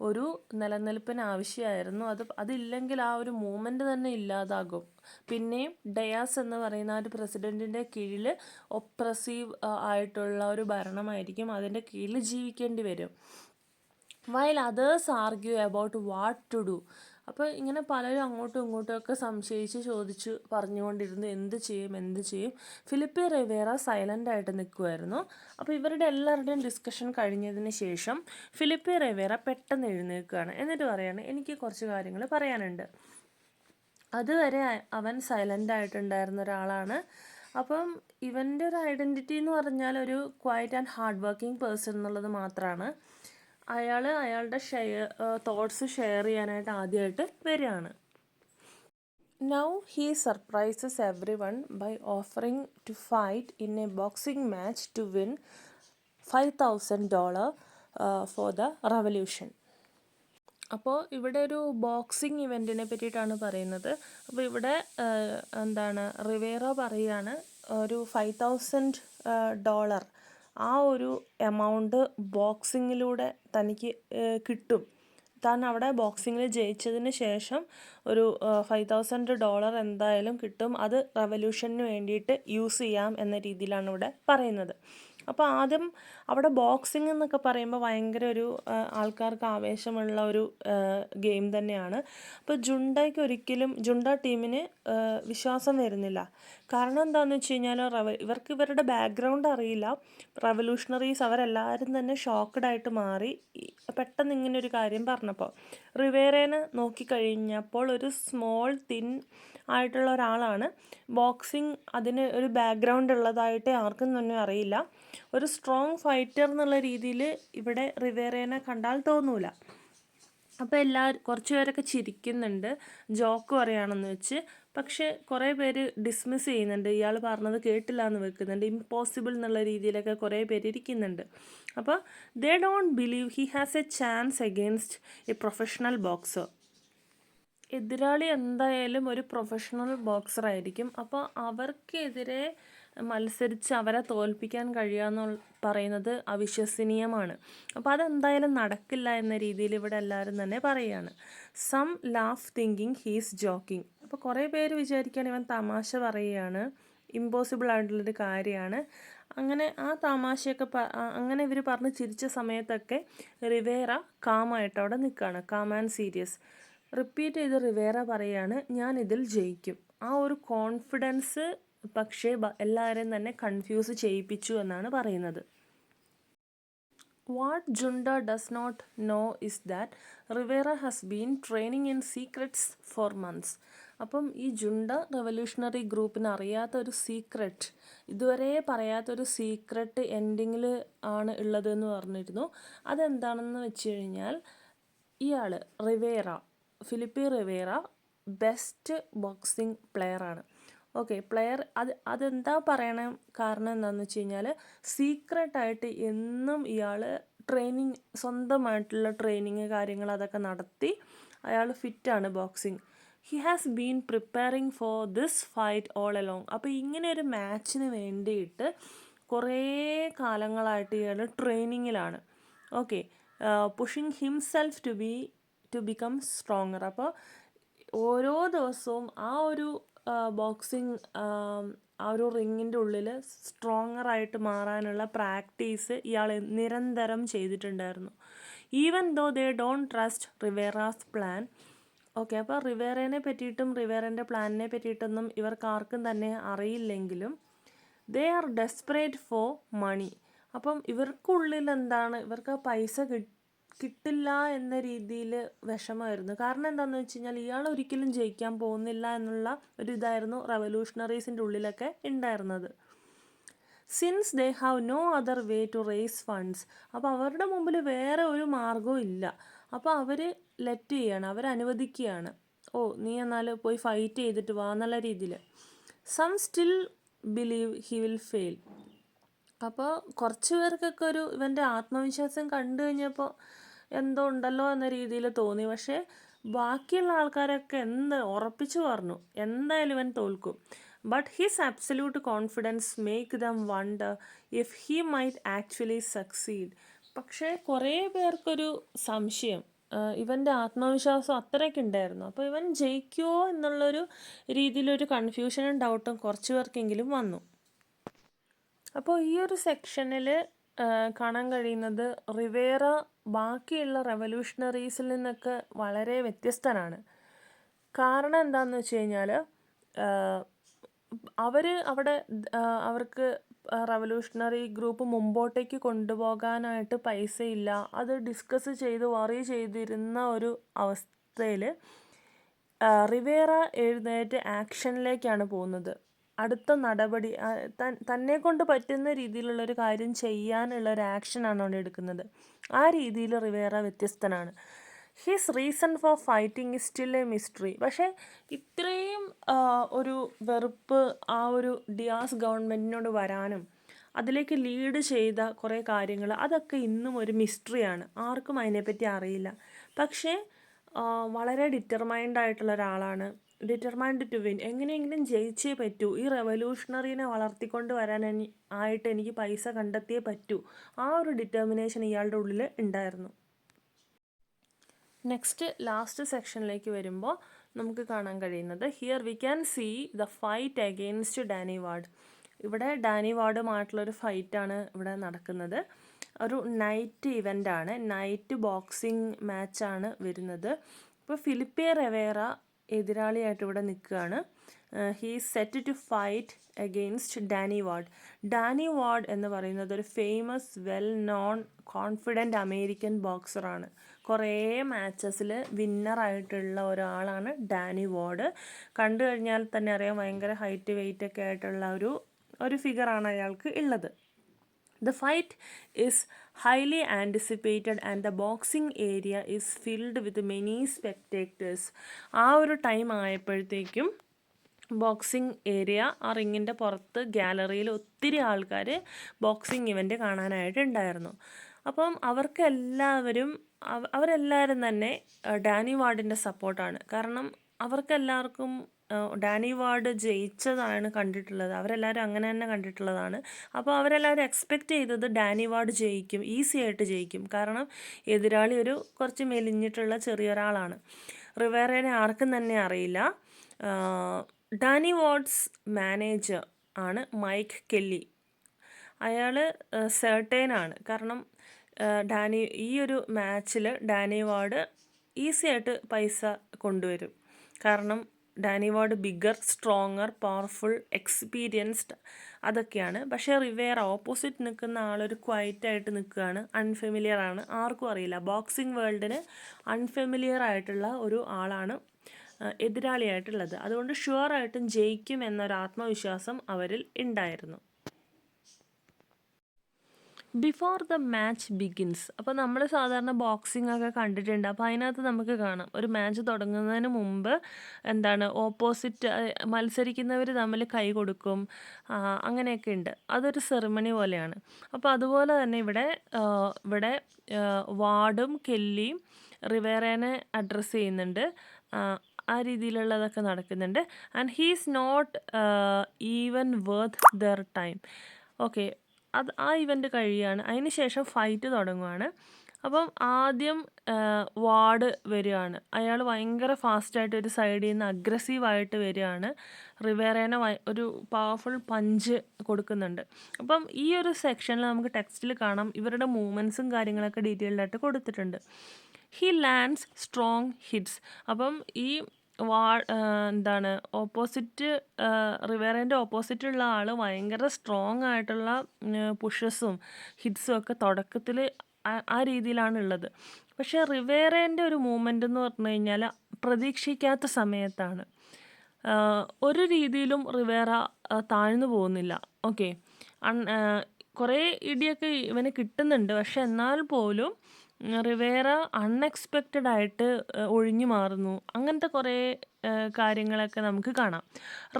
ഒരു നിലനിൽപ്പിന് ആവശ്യമായിരുന്നു. അതില്ലെങ്കിൽ ആ ഒരു മൂവ്മെൻറ്റ് തന്നെ ഇല്ലാതാകും. പിന്നെയും ഡയാസ് എന്ന് പറയുന്ന ഒരു പ്രസിഡൻറ്റിൻ്റെ കീഴിൽ ഒപ്രസീവ് ആയിട്ടുള്ള ഒരു ഭരണമായിരിക്കും, അതിൻ്റെ കീഴിൽ ജീവിക്കേണ്ടി വരും. While others argue about what to do. അപ്പോൾ ഇങ്ങനെ പലരും അങ്ങോട്ടും ഇങ്ങോട്ടും ഒക്കെ സംശയിച്ച് ചോദിച്ച് പറഞ്ഞുകൊണ്ടിരുന്നു എന്ത് ചെയ്യും. ഫിലിപ്പെ റിവേറ സൈലൻ്റ് ആയിട്ട് നിൽക്കുമായിരുന്നു. അപ്പോൾ ഇവരുടെ എല്ലാവരുടെയും ഡിസ്കഷൻ കഴിഞ്ഞതിന് ശേഷം ഫിലിപ്പെ റിവേറ പെട്ടെന്ന് എഴുന്നേൽക്കുകയാണ്. എന്നിട്ട് പറയാണ്, എനിക്ക് കുറച്ച് കാര്യങ്ങൾ പറയാനുണ്ട്. അതുവരെ അവൻ സൈലൻ്റ് ആയിട്ടുണ്ടായിരുന്ന ഒരാളാണ്. അപ്പം ഇവൻ്റെ ഒരു ഐഡൻറ്റിറ്റി എന്ന് പറഞ്ഞാൽ ഒരു quiet and hard working person എന്നുള്ളത് മാത്രമാണ്. അയാളുടെ തോട്ട്സ് ഷെയർ ചെയ്യാനായിട്ട് ആദ്യമായിട്ട് വരികയാണ്. Now he surprises everyone by offering to fight in a boxing match to win $5,000 for the revolution. അപ്പോൾ ഇവിടെ ഒരു ബോക്സിംഗ് ഇവൻറ്റിനെ പറ്റിയിട്ടാണ് പറയുന്നത്. അപ്പോൾ ഇവിടെ റിവേറ പറയുകയാണ് ഒരു $5,000 ആ ഒരു എമൗണ്ട് ബോക്സിങ്ങിലൂടെ തനിക്ക് കിട്ടും. താൻ അവിടെ ബോക്സിങ്ങിൽ ജയിച്ചതിന് ശേഷം ഒരു $5,000 എന്തായാലും കിട്ടും. അത് റവല്യൂഷന് വേണ്ടിയിട്ട് യൂസ് ചെയ്യാം എന്ന രീതിയിലാണ് ഇവിടെ പറയുന്നത്. അപ്പോൾ ആദ്യം അവിടെ ബോക്സിംഗ് എന്നൊക്കെ പറയുമ്പോൾ ഭയങ്കര ഒരു ആൾക്കാർക്ക് ആവേശമുള്ള ഒരു ഗെയിം തന്നെയാണ്. അപ്പോൾ ജുണ്ട ടീമിന് വിശ്വാസം വരുന്നില്ല. കാരണം എന്താണെന്ന് വെച്ച് കഴിഞ്ഞാൽ ഇവർക്ക് ഇവരുടെ ബാക്ക്ഗ്രൗണ്ട് അറിയില്ല. റവല്യൂഷണറീസ് അവരെല്ലാവരും തന്നെ ഷോക്ക്ഡായിട്ട് മാറി പെട്ടെന്ന് ഇങ്ങനെ ഒരു കാര്യം പറഞ്ഞപ്പോൾ. റിവേറേനെ നോക്കിക്കഴിഞ്ഞപ്പോൾ ഒരു സ്മോൾ തിൻ ആയിട്ടുള്ള ഒരാളാണ്. ബോക്സിംഗ് അതിന് ഒരു ബാക്ക്ഗ്രൗണ്ട് ഉള്ളതായിട്ട് ആർക്കും തന്നെ അറിയില്ല. ഒരു സ്ട്രോങ് ഫൈറ്റർ എന്നുള്ള രീതിയിൽ ഇവിടെ റിവേറേനെ കണ്ടാൽ തോന്നൂല. അപ്പോൾ കുറച്ച് പേരൊക്കെ ചിരിക്കുന്നുണ്ട്, ജോക്ക് പറയുകയാണെന്ന് വെച്ച്. പക്ഷേ കുറേ പേര് ഡിസ്മിസ് ചെയ്യുന്നുണ്ട്, ഇയാൾ പറഞ്ഞത് കേട്ടില്ല എന്ന് വെക്കുന്നുണ്ട്, ഇമ്പോസിബിൾ എന്നുള്ള രീതിയിലൊക്കെ കുറേ പേര് ഇരിക്കുന്നുണ്ട്. അപ്പോൾ they don't believe he has A chance against A professional boxer. എതിരാളി എന്തായാലും ഒരു പ്രൊഫഷണൽ ബോക്സർ ആയിരിക്കും. അപ്പോൾ അവർക്കെതിരെ മത്സരിച്ച് അവരെ തോൽപ്പിക്കാൻ കഴിയുക പറയുന്നത് അവിശ്വസനീയമാണ്. അപ്പോൾ അതെന്തായാലും നടക്കില്ല എന്ന രീതിയിൽ ഇവിടെ എല്ലാവരും തന്നെ പറയുകയാണ്. Some laugh thinking he's joking. അപ്പോൾ കുറേ പേര് വിചാരിക്കുകയാണ് ഇവൻ തമാശ പറയുകയാണ്, ഇമ്പോസിബിൾ ആയിട്ടുള്ളൊരു കാര്യമാണ്. അങ്ങനെ ആ തമാശയൊക്കെ അങ്ങനെ ഇവർ പറഞ്ഞ് ചിരിച്ച സമയത്തൊക്കെ റിവേറ കാമായിട്ട് അവിടെ നിൽക്കുകയാണ്, കാം ആൻഡ് സീരിയസ്. റിപ്പീറ്റ് ചെയ്ത് റിവേറ പറയാണ്, ഞാൻ ഇതിൽ ജയിക്കും. ആ ഒരു കോൺഫിഡൻസ് പക്ഷേ എല്ലാവരെയും തന്നെ കൺഫ്യൂസ് ചെയ്യിപ്പിച്ചു എന്നാണ് പറയുന്നത്. What junta does not know is that Rivera has been training in secrets for months. അപ്പം ഈ ജുണ്ട റെവല്യൂഷണറി ഗ്രൂപ്പിന് അറിയാത്ത ഒരു സീക്രറ്റ്, ഇതുവരെ പറയാത്തൊരു സീക്രട്ട് എൻഡിങ്ങിൽ ആണ് ഉള്ളതെന്ന് പറഞ്ഞിരുന്നു. അതെന്താണെന്ന് വെച്ച് കഴിഞ്ഞാൽ ഇയാൾ ഫിലിപ്പെ റിവേറ ബെസ്റ്റ് ബോക്സിംഗ് പ്ലെയറാണ്. ഓക്കെ, അതെന്താ പറയണ കാരണം എന്താണെന്ന് വെച്ച് കഴിഞ്ഞാൽ സീക്രട്ടായിട്ട് എന്നും ഇയാൾ സ്വന്തമായിട്ടുള്ള ട്രെയിനിങ് കാര്യങ്ങൾ അതൊക്കെ നടത്തി അയാൾ ഫിറ്റാണ് boxing. He has been preparing for this fight all along. അപ്പോൾ ഇങ്ങനെ ഒരു മാച്ചിന് വേണ്ടിയിട്ട് കുറേ കാലങ്ങളായിട്ട് ഇയാൾ ട്രെയിനിങ്ങിലാണ്. Okay, pushing himself to become stronger. അപ്പോൾ ഓരോ ദിവസവും ആ ഒരു ബോക്സിങ് ആ ഒരു റിങ്ങിൻ്റെ ഉള്ളിൽ സ്ട്രോങ്ങറായിട്ട് മാറാനുള്ള പ്രാക്ടീസ് ഇയാൾ നിരന്തരം ചെയ്തിട്ടുണ്ടായിരുന്നു. Even though they don't trust Rivera's plan. Okay, അപ്പോൾ റിവേറേനെ പറ്റിയിട്ടും റിവേറേൻ്റെ പ്ലാനിനെ പറ്റിയിട്ടൊന്നും ഇവർക്ക് ആർക്കും തന്നെ അറിയില്ലെങ്കിലും they are desperate for money. അപ്പം ഇവർക്കുള്ളിൽ ഇവർക്ക് ആ പൈസ കിട്ടില്ല എന്ന രീതിയിൽ വിഷമമായിരുന്നു. കാരണം എന്താണെന്ന് വെച്ച് കഴിഞ്ഞാൽ ഇയാൾ ഒരിക്കലും ജയിക്കാൻ പോകുന്നില്ല എന്നുള്ള ഒരു ഇതായിരുന്നു റവല്യൂഷണറീസിൻ്റെ ഉള്ളിലൊക്കെ ഉണ്ടായിരുന്നത്. Since they have no other way to raise funds. അപ്പോൾ അവരുടെ മുമ്പിൽ വേറെ ഒരു മാർഗവും ഇല്ല. അപ്പോൾ അവർ അവരനുവദിക്കുകയാണ്, നീ എന്നാൽ പോയി ഫൈറ്റ് ചെയ്തിട്ട് വാ എന്നുള്ള രീതിയിൽ. Some still believe he will fail. അപ്പോൾ കുറച്ച് പേർക്കൊക്കെ ഇവൻ്റെ ആത്മവിശ്വാസം കണ്ടു കഴിഞ്ഞപ്പോൾ എന്തോ ഉണ്ടല്ലോ എന്ന രീതിയിൽ തോന്നി. പക്ഷേ ബാക്കിയുള്ള ആൾക്കാരൊക്കെ ഉറപ്പിച്ചു പറഞ്ഞു എന്തായാലും ഇവൻ തോൽക്കും. But his absolute confidence make them wonder if he might actually succeed. പക്ഷേ കുറേ പേർക്കൊരു സംശയം, ഇവൻ്റെ ആത്മവിശ്വാസം അത്രയ്ക്ക് ഉണ്ടായിരുന്നു. അപ്പോൾ ഇവൻ ജയിക്കുമോ എന്നുള്ളൊരു രീതിയിലൊരു കൺഫ്യൂഷനും ഡൗട്ടും കുറച്ച് പേർക്കെങ്കിലും വന്നു. അപ്പോൾ ഈ ഒരു സെക്ഷനിൽ കാണാൻ കഴിയുന്നത് റിവേറ ബാക്കിയുള്ള റെവല്യൂഷണറീസിൽ നിന്നൊക്കെ വളരെ വ്യത്യസ്തനാണ്. കാരണം എന്താണെന്ന് വെച്ച് കഴിഞ്ഞാൽ അവർക്ക് റവല്യൂഷണറി ഗ്രൂപ്പ് മുമ്പോട്ടേക്ക് കൊണ്ടുപോകാനായിട്ട് പൈസയില്ല. അത് ഡിസ്കസ് ചെയ്ത് വറി ചെയ്തിരുന്ന ഒരു അവസ്ഥയിൽ റിവേറ എഴുന്നേറ്റ് ആക്ഷനിലേക്കാണ് പോകുന്നത്. അടുത്ത നടപടി തന്നെ കൊണ്ട് പറ്റുന്ന രീതിയിലുള്ളൊരു കാര്യം ചെയ്യാനുള്ളൊരു ആക്ഷനാണ് അവിടെ എടുക്കുന്നത്. ആ രീതിയിൽ റിവേറ വ്യത്യസ്തനാണ്. His reason for fighting is still a mystery. പക്ഷേ ഇത്രയും ഒരു വെറുപ്പ് ആ ഒരു ഡിയാസ് ഗവൺമെൻറ്റിനോട് വരാനും അതിലേക്ക് ലീഡ് ചെയ്ത കുറേ കാര്യങ്ങൾ അതൊക്കെ ഇന്നും ഒരു മിസ്റ്ററിയാണ്. ആർക്കും അതിനെപ്പറ്റി അറിയില്ല. പക്ഷേ വളരെ ഡിറ്റർമൈൻഡ് ആയിട്ടുള്ള ഒരാളാണ്. Determined to win. എങ്ങനെയെങ്കിലും ജയിച്ചേ പറ്റൂ. ഈ റെവല്യൂഷണറീനെ വളർത്തിക്കൊണ്ട് വരാൻ ആയിട്ട് എനിക്ക് പൈസ കണ്ടെത്തിയേ പറ്റൂ. ആ ഒരു ഡിറ്റർമിനേഷൻ ഇയാളുടെ ഉള്ളിൽ ഉണ്ടായിരുന്നു. നെക്സ്റ്റ് ലാസ്റ്റ് സെക്ഷനിലേക്ക് വരുമ്പോൾ നമുക്ക് കാണാൻ കഴിയുന്നത് here we can see the fight against Danny Ward. ഇവിടെ ഡാനി വാർഡുമായിട്ടുള്ളൊരു ഫൈറ്റാണ് ഇവിടെ നടക്കുന്നത്. ഒരു നൈറ്റ് ഇവൻ്റാണ്, നൈറ്റ് ബോക്സിംഗ് മാച്ചാണ് വരുന്നത്. ഇപ്പോൾ ഫിലിപ്പെ റിവേറ എതിരാളിയായിട്ട് ഇവിടെ നിൽക്കുകയാണ്. He set to fight against Danny Ward. Danny Ward എന്ന് പറയുന്നത് ഒരു famous well known confident American ബോക്സറാണ്. കുറേ മാച്ചസിൽ വിന്നറായിട്ടുള്ള ഒരാളാണ് ഡാനി വാർഡ്. കണ്ടു കഴിഞ്ഞാൽ തന്നെ അറിയാം ഭയങ്കര ഹൈറ്റ് വെയിറ്റ് ഒക്കെ ആയിട്ടുള്ള ഒരു ഫിഗറാണ് അയാൾക്ക് ഉള്ളത്. The fight is highly anticipated and the boxing area is filled with many spectators. ആ ഒരു ടൈം ആയപ്പോഴത്തേക്കും ബോക്സിംഗ് ഏരിയ, ആ റിങ്ങിൻ്റെ പുറത്ത് ഗാലറിയിൽ ഒത്തിരി ആൾക്കാർ ബോക്സിംഗ് ഇവൻ്റ് കാണാനായിട്ടുണ്ടായിരുന്നു. അപ്പം അവരെല്ലാവരും തന്നെ ഡാനി വാർഡിൻ്റെ സപ്പോർട്ടാണ്. കാരണം അവർക്കെല്ലാവർക്കും ഡാനി വാർഡ് ജയിച്ചതാണ് കണ്ടിട്ടുള്ളത്. അവരെല്ലാവരും അങ്ങനെ തന്നെ കണ്ടിട്ടുള്ളതാണ്. അപ്പോൾ അവരെല്ലാവരും എക്സ്പെക്റ്റ് ചെയ്തത് ഡാനി വാർഡ് ജയിക്കും, ഈസി ആയിട്ട് ജയിക്കും. കാരണം എതിരാളി കുറച്ച് മെലിഞ്ഞിട്ടുള്ള ചെറിയൊരാളാണ്. റിവേറയെ ആർക്കും തന്നെ അറിയില്ല. ഡാനി വാർഡ്സ് മാനേജർ ആണ് മൈക്ക് കെല്ലി. അയാൾ സെർട്ടൈനാണ്. കാരണം ഈ ഒരു മാച്ചിൽ ഡാനി വാർഡ് ഈസി ആയിട്ട് പൈസ കൊണ്ടുവരും. കാരണം Danny Ward bigger, stronger, powerful, experienced അതൊക്കെയാണ്. പക്ഷേ റിവേറ ഓപ്പോസിറ്റ് നിൽക്കുന്ന ആളൊരു ക്വയറ്റായിട്ട് നിൽക്കുകയാണ്, അൺഫെമിലിയർ ആണ്, ആർക്കും അറിയില്ല. ബോക്സിംഗ് വേൾഡിന് അൺഫെമിലിയർ ആയിട്ടുള്ള ഒരു ആളാണ് എതിരാളിയായിട്ടുള്ളത്. അതുകൊണ്ട് ഷുവറായിട്ടും ജയിക്കും എന്നൊരു ആത്മവിശ്വാസം അവരിൽ ഉണ്ടായിരുന്നു. Before the match begins. അപ്പോൾ നമ്മൾ സാധാരണ ബോക്സിംഗ് ഒക്കെ കണ്ടിട്ടുണ്ട്. അപ്പോൾ അതിനകത്ത് നമുക്ക് കാണാം ഒരു മാച്ച് തുടങ്ങുന്നതിന് മുമ്പ് ഓപ്പോസിറ്റ് മത്സരിക്കുന്നവർ തമ്മിൽ കൈ കൊടുക്കും, അങ്ങനെയൊക്കെ ഉണ്ട്. അതൊരു സെറിമണി പോലെയാണ്. അപ്പോൾ അതുപോലെ തന്നെ ഇവിടെ വാർഡും കെല്ലിയും റിവേറേനെ അഡ്രസ്സ് ചെയ്യുന്നുണ്ട്. ആ രീതിയിലുള്ളതൊക്കെ നടക്കുന്നുണ്ട്. And he is not even worth their time. Okay, ആ ഇവൻ്റ് കഴിയുകയാണ്. അതിന് ശേഷം ഫൈറ്റ് തുടങ്ങുകയാണ്. അപ്പം ആദ്യം വാർഡ് വരികയാണ്. അയാൾ ഭയങ്കര ഫാസ്റ്റായിട്ട് ഒരു സൈഡിൽ നിന്ന് അഗ്രസീവായിട്ട് വരികയാണ്. റിവേറേനെ ഒരു പവർഫുൾ പഞ്ച് കൊടുക്കുന്നുണ്ട്. അപ്പം ഈ ഒരു സെക്ഷനിൽ നമുക്ക് ടെക്സ്റ്റിൽ കാണാം ഇവരുടെ മൂവ്മെൻറ്റ്സും കാര്യങ്ങളൊക്കെ ഡീറ്റെയിൽഡായിട്ട് കൊടുത്തിട്ടുണ്ട്. He lands strong hits. അപ്പം ഈ ഓപ്പോസിറ്റ് റിവേറേൻ്റെ ഓപ്പോസിറ്റുള്ള ആൾ ഭയങ്കര സ്ട്രോങ് ആയിട്ടുള്ള പുഷസും ഹിറ്റ്സും ഒക്കെ തുടക്കത്തിൽ ആ രീതിയിലാണ് ഉള്ളത്. പക്ഷേ റിവേറേൻ്റെ ഒരു മൂവ്മെൻ്റ് എന്ന് പറഞ്ഞു കഴിഞ്ഞാൽ പ്രതീക്ഷിക്കാത്ത സമയത്താണ്. ഒരു രീതിയിലും റിവേറ താഴ്ന്നു പോകുന്നില്ല. ഓക്കെ, കുറേ ഇടിയൊക്കെ ഇവന് കിട്ടുന്നുണ്ട്. പക്ഷെ എന്നാൽ പോലും റിവേറ അൺഎക്സ്പെക്റ്റഡ് ആയിട്ട് ഒഴിഞ്ഞു മാറുന്നു. അങ്ങനത്തെ കുറേ കാര്യങ്ങളൊക്കെ നമുക്ക് കാണാം.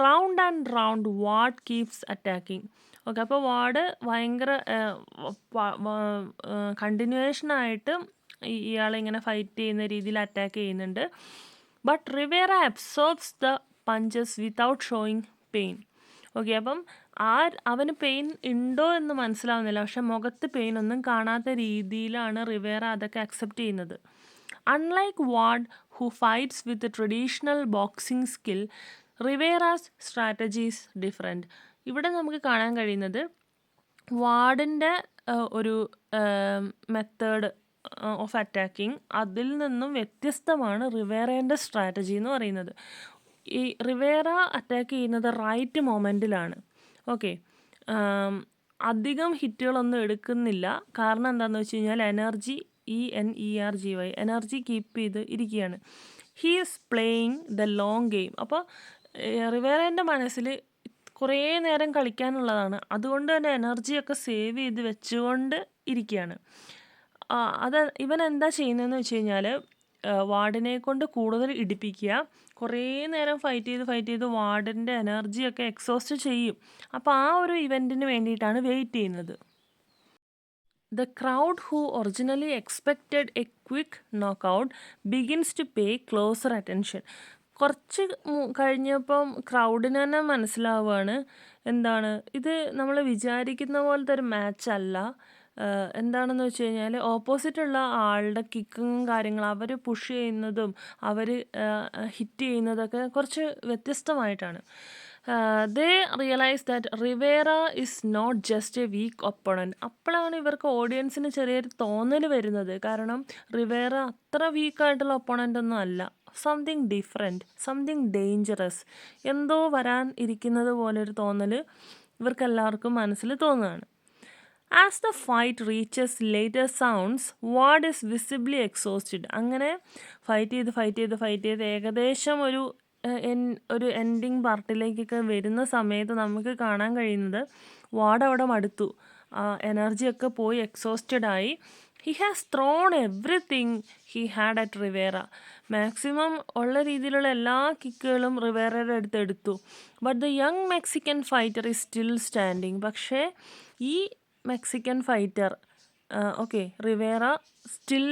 Round and round ward keeps attacking. Okay, അപ്പോൾ വാർഡ് ഭയങ്കര കണ്ടിന്യൂവേഷനായിട്ട് ഇയാളെ ഇങ്ങനെ ഫൈറ്റ് ചെയ്യുന്ന രീതിയിൽ അറ്റാക്ക് ചെയ്യുന്നുണ്ട്. But Riviera absorbs the punches without showing pain. Okay, അപ്പം അവന് പെയിൻ ഉണ്ടോ എന്ന് മനസ്സിലാവുന്നില്ല. പക്ഷെ മുഖത്ത് പെയിൻ ഒന്നും കാണാത്ത രീതിയിലാണ് റിവേറ അതൊക്കെ അക്സെപ്റ്റ് ചെയ്യുന്നത്. Unlike Ward who fights with traditional boxing skill, Rivera's strategies different. ഇവിടെ നമുക്ക് കാണാൻ കഴിയുന്നത് വാർഡിൻ്റെ ഒരു മെത്തേഡ് ഓഫ് അറ്റാക്കിങ്, അതിൽ നിന്നും വ്യത്യസ്തമാണ് റിവേറേൻ്റെ സ്ട്രാറ്റജി എന്ന് പറയുന്നത്. ഈ റിവേറ അറ്റാക്ക് ചെയ്യുന്നത് റൈറ്റ് മൊമെൻറ്റിലാണ്. ഓക്കെ, അധികം ഹിറ്റുകളൊന്നും എടുക്കുന്നില്ല. കാരണം എന്താണെന്ന് വെച്ച് കഴിഞ്ഞാൽ എനർജി ENERGY എനർജി കീപ്പ് ചെയ്ത് ഇരിക്കുകയാണ്. He is playing the long game. അപ്പോൾ റിവേറേൻ്റെ മനസ്സിൽ കുറേ നേരം കളിക്കാനുള്ളതാണ്. അതുകൊണ്ട് തന്നെ എനർജിയൊക്കെ സേവ് ചെയ്ത് വെച്ചുകൊണ്ട് ഇരിക്കുകയാണ്. ഇവൻ എന്താ ചെയ്യുന്നതെന്ന് വെച്ച് കഴിഞ്ഞാൽ വാർഡിനെ കൊണ്ട് കൂടുതൽ ഇടിപ്പിക്കുക, കുറേ നേരം ഫൈറ്റ് ചെയ്ത് വാർഡിൻ്റെ എനർജിയൊക്കെ എക്സോസ്റ്റ് ചെയ്യും. അപ്പോൾ ആ ഒരു ഇവൻറ്റിന് വേണ്ടിയിട്ടാണ് വെയിറ്റ് ചെയ്യുന്നത്. The crowd who originally expected a quick knockout begins to pay closer attention. കുറച്ച് കഴിഞ്ഞപ്പം ക്രൗഡിന് തന്നെ മനസ്സിലാവുകയാണ് എന്താണ് ഇത്, നമ്മൾ വിചാരിക്കുന്ന പോലത്തെ ഒരു മാച്ചല്ല. എന്താണെന്ന് വെച്ച് കഴിഞ്ഞാൽ ഓപ്പോസിറ്റുള്ള ആളുടെ കിക്കും കാര്യങ്ങളും അവർ പുഷ് ചെയ്യുന്നതും അവർ ഹിറ്റ് ചെയ്യുന്നതൊക്കെ കുറച്ച് വ്യത്യസ്തമായിട്ടാണ്. They realize that Rivera is not just a weak opponent. അപ്പോഴാണ് ഇവർക്ക് ഓഡിയൻസിന് ചെറിയൊരു തോന്നൽ വരുന്നത്. കാരണം റിവേറ അത്ര വീക്കായിട്ടുള്ള ഒപ്പണൻ്റ് ഒന്നും അല്ല. സംതിങ് ഡിഫറെൻറ്റ്, സംതിങ് ഡേഞ്ചറസ്, എന്തോ വരാൻ ഇരിക്കുന്നത് പോലൊരു തോന്നൽ ഇവർക്കെല്ലാവർക്കും മനസ്സിൽ തോന്നുകയാണ്. As the fight reaches later sounds, ward is visibly exhausted. അങ്ങനെ ഫൈറ്റ് ചെയ്ത് ഏകദേശം ഒരു എൻഡിങ് പാർട്ടിലേക്കൊക്കെ വരുന്ന സമയത്ത് നമുക്ക് കാണാൻ കഴിയുന്നത് വാർഡ് അവിടെ മടുത്തു, എനർജിയൊക്കെ പോയി എക്സോസ്റ്റഡായി. He has thrown everything he had at Rivera. Maximum ഉള്ള രീതിയിലുള്ള എല്ലാ കിക്കുകളും റിവേറയുടെ അടുത്ത് എടുത്തു. But the young Mexican fighter is still standing. പക്ഷേ ഈ Mexican fighter Rivera still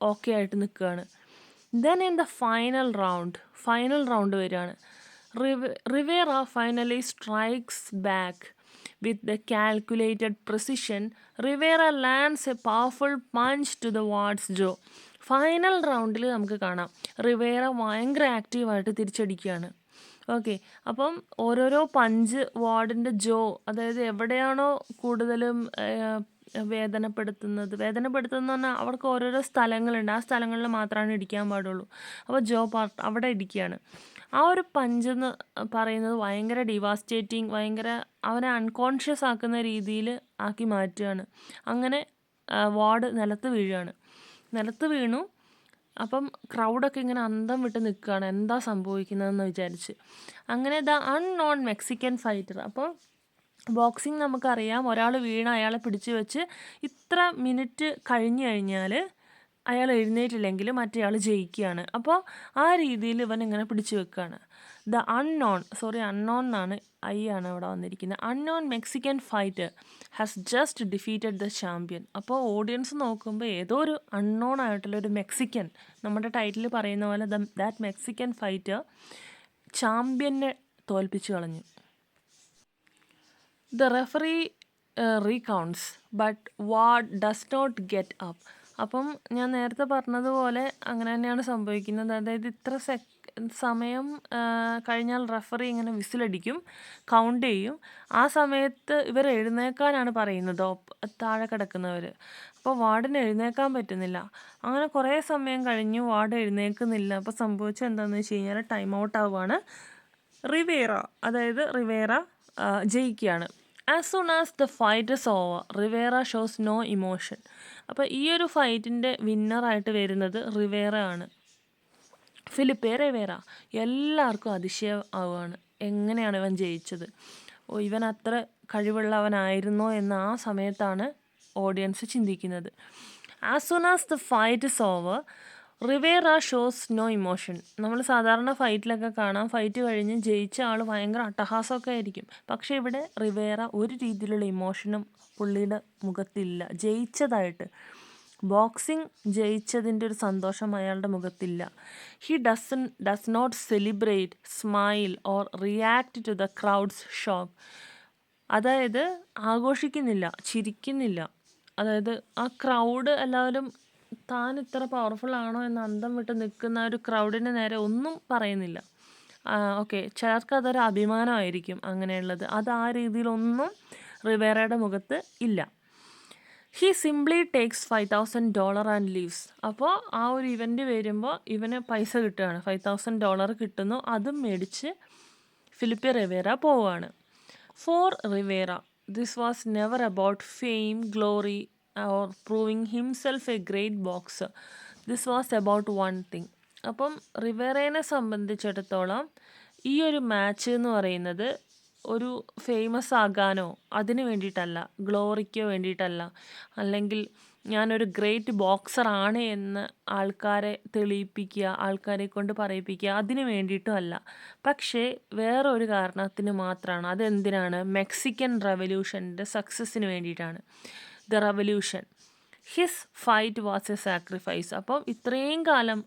okay ആയിട്ട് നിൽക്കുകയാണ്. Then in the final round വരികയാണ്. Rivera finally strikes back with the calculated precision. Rivera lands a powerful punch to the Ward's jaw. Final റൗണ്ടിൽ നമുക്ക് കാണാം Riviera ഭയങ്കര ആക്റ്റീവായിട്ട് തിരിച്ചടിക്കുകയാണ്. ഓക്കെ, അപ്പം ഓരോരോ പഞ്ച് വാർഡിൻ്റെ ജോ, അതായത് എവിടെയാണോ കൂടുതലും വേദനപ്പെടുത്തുന്നത് പറഞ്ഞാൽ അവർക്ക് ഓരോരോ സ്ഥലങ്ങളുണ്ട്, ആ സ്ഥലങ്ങളിൽ മാത്രമാണ് ഇടിക്കാൻ പാടുള്ളൂ. അപ്പോൾ ജോ പാർട്ട് അവിടെ ഇടിക്കുകയാണ്. ആ ഒരു പഞ്ചെന്ന് പറയുന്നത് ഭയങ്കര ഡിവാസ്റ്റേറ്റിംഗ്, ഭയങ്കര അവനെ അൺകോൺഷ്യസ് ആക്കുന്ന രീതിയിൽ ആക്കി മാറ്റുകയാണ്. അങ്ങനെ വാർഡ് നിലത്ത് വീണു. അപ്പം ക്രൗഡൊക്കെ ഇങ്ങനെ അന്തം വിട്ട് നിൽക്കുകയാണ്, എന്താ സംഭവിക്കുന്നതെന്ന് വിചാരിച്ച്. അങ്ങനെ ദ അൺനോൺ മെക്സിക്കൻ ഫൈറ്റർ. അപ്പോൾ ബോക്സിങ് നമുക്കറിയാം, ഒരാൾ വീണ് അയാളെ പിടിച്ച് വെച്ച് ഇത്ര മിനിറ്റ് കഴിഞ്ഞ് കഴിഞ്ഞാൽ അയാൾ എഴുന്നേറ്റില്ലെങ്കിൽ മറ്റേയാൾ ജയിക്കുകയാണ്. അപ്പോൾ ആ രീതിയിൽ ഇവൻ ഇങ്ങനെ പിടിച്ചു വെക്കുകയാണ്. ദ അൺനോൺ എന്നാണ്, ആണ് ഇവിടെ വന്നിരിക്കുന്നത്. Unknown Mexican fighter has just defeated the champion. അപ്പോൾ ഓഡിയൻസ് നോക്കുമ്പോൾ ഏതോ ഒരു അൺനോൺ ആയിട്ടുള്ള ഒരു മെക്സിക്കൻ, നമ്മുടെ ടൈറ്റിൽ പറയുന്ന പോലെ ദാറ്റ് മെക്സിക്കൻ ഫൈറ്റർ ചാമ്പ്യനെ തോൽപ്പിച്ചു കളഞ്ഞു. The referee recounts but Ward does not get up. അപ്പം ഞാൻ നേരത്തെ പറഞ്ഞതുപോലെ അങ്ങനെ തന്നെയാണ് സംഭവിക്കുന്നത്. അതായത് ഇത്ര സമയം കഴിഞ്ഞാൽ റെഫറി ഇങ്ങനെ വിസിലടിക്കും, കൗണ്ട് ചെയ്യും. ആ സമയത്ത് ഇവർ എഴുന്നേൽക്കാനാണ് പറയുന്നത്, താഴെ കിടക്കുന്നവർ. അപ്പോൾ വാർഡിന് എഴുന്നേൽക്കാൻ പറ്റുന്നില്ല. അങ്ങനെ കുറേ സമയം കഴിഞ്ഞു, വാർഡ് എഴുന്നേൽക്കുന്നില്ല. അപ്പോൾ സംഭവിച്ചത് എന്താണെന്ന് വെച്ച് കഴിഞ്ഞാൽ ടൈം ഔട്ട് ആവുകയാണ്. റിവേറ ജയിക്കുകയാണ്. As soon as the fight is over Rivera shows no emotion. അപ്പോൾ ഈ ഒരു ഫൈറ്റിൻ്റെ വിന്നറായിട്ട് വരുന്നത് റിവേറ ആണ്, ഫിലിപ്പെ റിവേറ. എല്ലാവർക്കും അതിശയം ആവുകയാണ്, എങ്ങനെയാണ് ഇവൻ ജയിച്ചത്, ഇവൻ അത്ര കഴിവുള്ളവനായിരുന്നോ എന്ന് ആ സമയത്താണ് ഓഡിയൻസ് ചിന്തിക്കുന്നത്. As soon as the fight is over Rivera shows no emotion. നമ്മൾ സാധാരണ ഫൈറ്റിലൊക്കെ കാണാം, ഫൈറ്റ് കഴിഞ്ഞ് ജയിച്ച ആൾ ഭയങ്കര അട്ടഹാസമൊക്കെ ആയിരിക്കും. പക്ഷേ ഇവിടെ റിവേറ ഒരു രീതിയിലുള്ള ഇമോഷനും പുള്ളിയുടെ മുഖത്തില്ല. ബോക്സിങ് ജയിച്ചതിൻ്റെ ഒരു സന്തോഷം അയാളുടെ മുഖത്തില്ല. He does not celebrate, smile or react to the crowd's shock. അതായത് ആഘോഷിക്കുന്നില്ല, ചിരിക്കുന്നില്ല. അതായത് ആ ക്രൗഡ് എല്ലാവരും താൻ ഇത്ര പവർഫുൾ ആണോ എന്ന് അന്തം വിട്ട് നിൽക്കുന്ന ഒരു ക്രൗഡിന് നേരെ ഒന്നും പറയുന്നില്ല. ചിലർക്ക് അതൊരു അഭിമാനമായിരിക്കും അങ്ങനെയുള്ളത്. അത് ആ രീതിയിലൊന്നും റിവേറയുടെ മുഖത്ത് ഇല്ല. He simply takes $5,000 and leaves. അപ്പോൾ ആ ഒരു ഇവൻ്റ് വരുമ്പോൾ ഇവന് പൈസ കിട്ടുകയാണ്, $5,000 കിട്ടുന്നു, അതും മേടിച്ച് ഫിലിപ്പെ റിവേറ പോവുകയാണ്. For Rivera this was never about fame, glory or proving himself a great boxer. This was about one thing. അപ്പം റിവേറയെ സംബന്ധിച്ചിടത്തോളം ഈ ഒരു മാച്ച് എന്ന് പറയുന്നത് ഒരു ഫേമസ് ആകാനോ അതിന് വേണ്ടിയിട്ടല്ല, ഗ്ലോറിക്കോ വേണ്ടിയിട്ടല്ല, അല്ലെങ്കിൽ ഞാനൊരു ഗ്രേറ്റ് ബോക്സറാണ് എന്ന് ആൾക്കാരെ തെളിയിപ്പിക്കുക, ആൾക്കാരെ കൊണ്ട് പറയിപ്പിക്കുക, അതിന് വേണ്ടിയിട്ടും അല്ല. പക്ഷേ വേറൊരു കാരണത്തിന് മാത്രമാണ്. അതെന്തിനാണ്? മെക്സിക്കൻ റവല്യൂഷൻ്റെ സക്സസ്സിന് വേണ്ടിയിട്ടാണ്. The revolution, his fight was A sacrifice. അപ്പം ഇത്രയും കാലം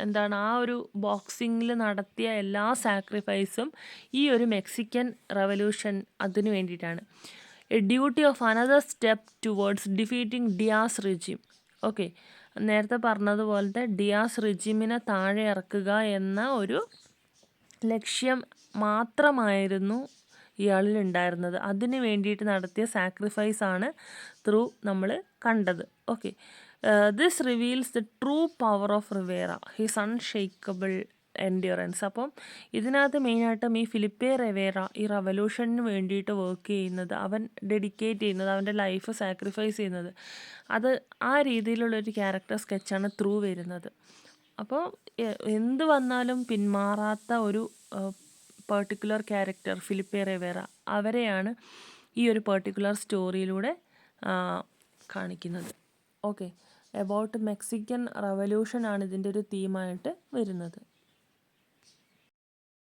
എന്താണ് ആ ഒരു ബോക്സിങ്ങിൽ നടത്തിയ എല്ലാ സാക്രിഫൈസും ഈ ഒരു മെക്സിക്കൻ റവല്യൂഷൻ അതിന് വേണ്ടിയിട്ടാണ്. A duty of another step towards defeating Diaz regime. Okay, നേരത്തെ പറഞ്ഞതുപോലത്തെ ഡിയാസ് റിജിമിനെ താഴെ ഇറക്കുക എന്ന ഒരു ലക്ഷ്യം മാത്രമായിരുന്നു ഇയാളിൽ ഉണ്ടായിരുന്നത്. അതിന് വേണ്ടിയിട്ട് നടത്തിയ സാക്രിഫൈസാണ് ത്രൂ നമ്മൾ കണ്ടത്. Okay, this reveals the true power of Rivera, his unshakable endurance. അപ്പം ഇതിനകത്ത് മെയിനായിട്ടും ഈ ഫിലിപ്പെ റിവേറ ഈ റവല്യൂഷന് വേണ്ടിയിട്ട് വർക്ക് ചെയ്യുന്നത്, അവൻ ഡെഡിക്കേറ്റ് ചെയ്യുന്നത്, അവൻ്റെ ലൈഫ് സാക്രിഫൈസ് ചെയ്യുന്നത്, അത് ആ രീതിയിലുള്ളൊരു ക്യാരക്ടർ സ്കെച്ചാണ് ത്രൂ വരുന്നത്. അപ്പോൾ എന്ത് വന്നാലും പിന്മാറാത്ത ഒരു പെർട്ടിക്കുലർ ക്യാരക്ടർ ഫിലിപ്പെ റിവേറ, അവരെയാണ് ഈ ഒരു പെർട്ടിക്കുലർ സ്റ്റോറിയിലൂടെ കാണിക്കുന്നത്. ഓക്കെ, എബൌട്ട് മെക്സിക്കൻ റവല്യൂഷൻ ആണ് ഇതിൻ്റെ ഒരു തീമായിട്ട് വരുന്നത്.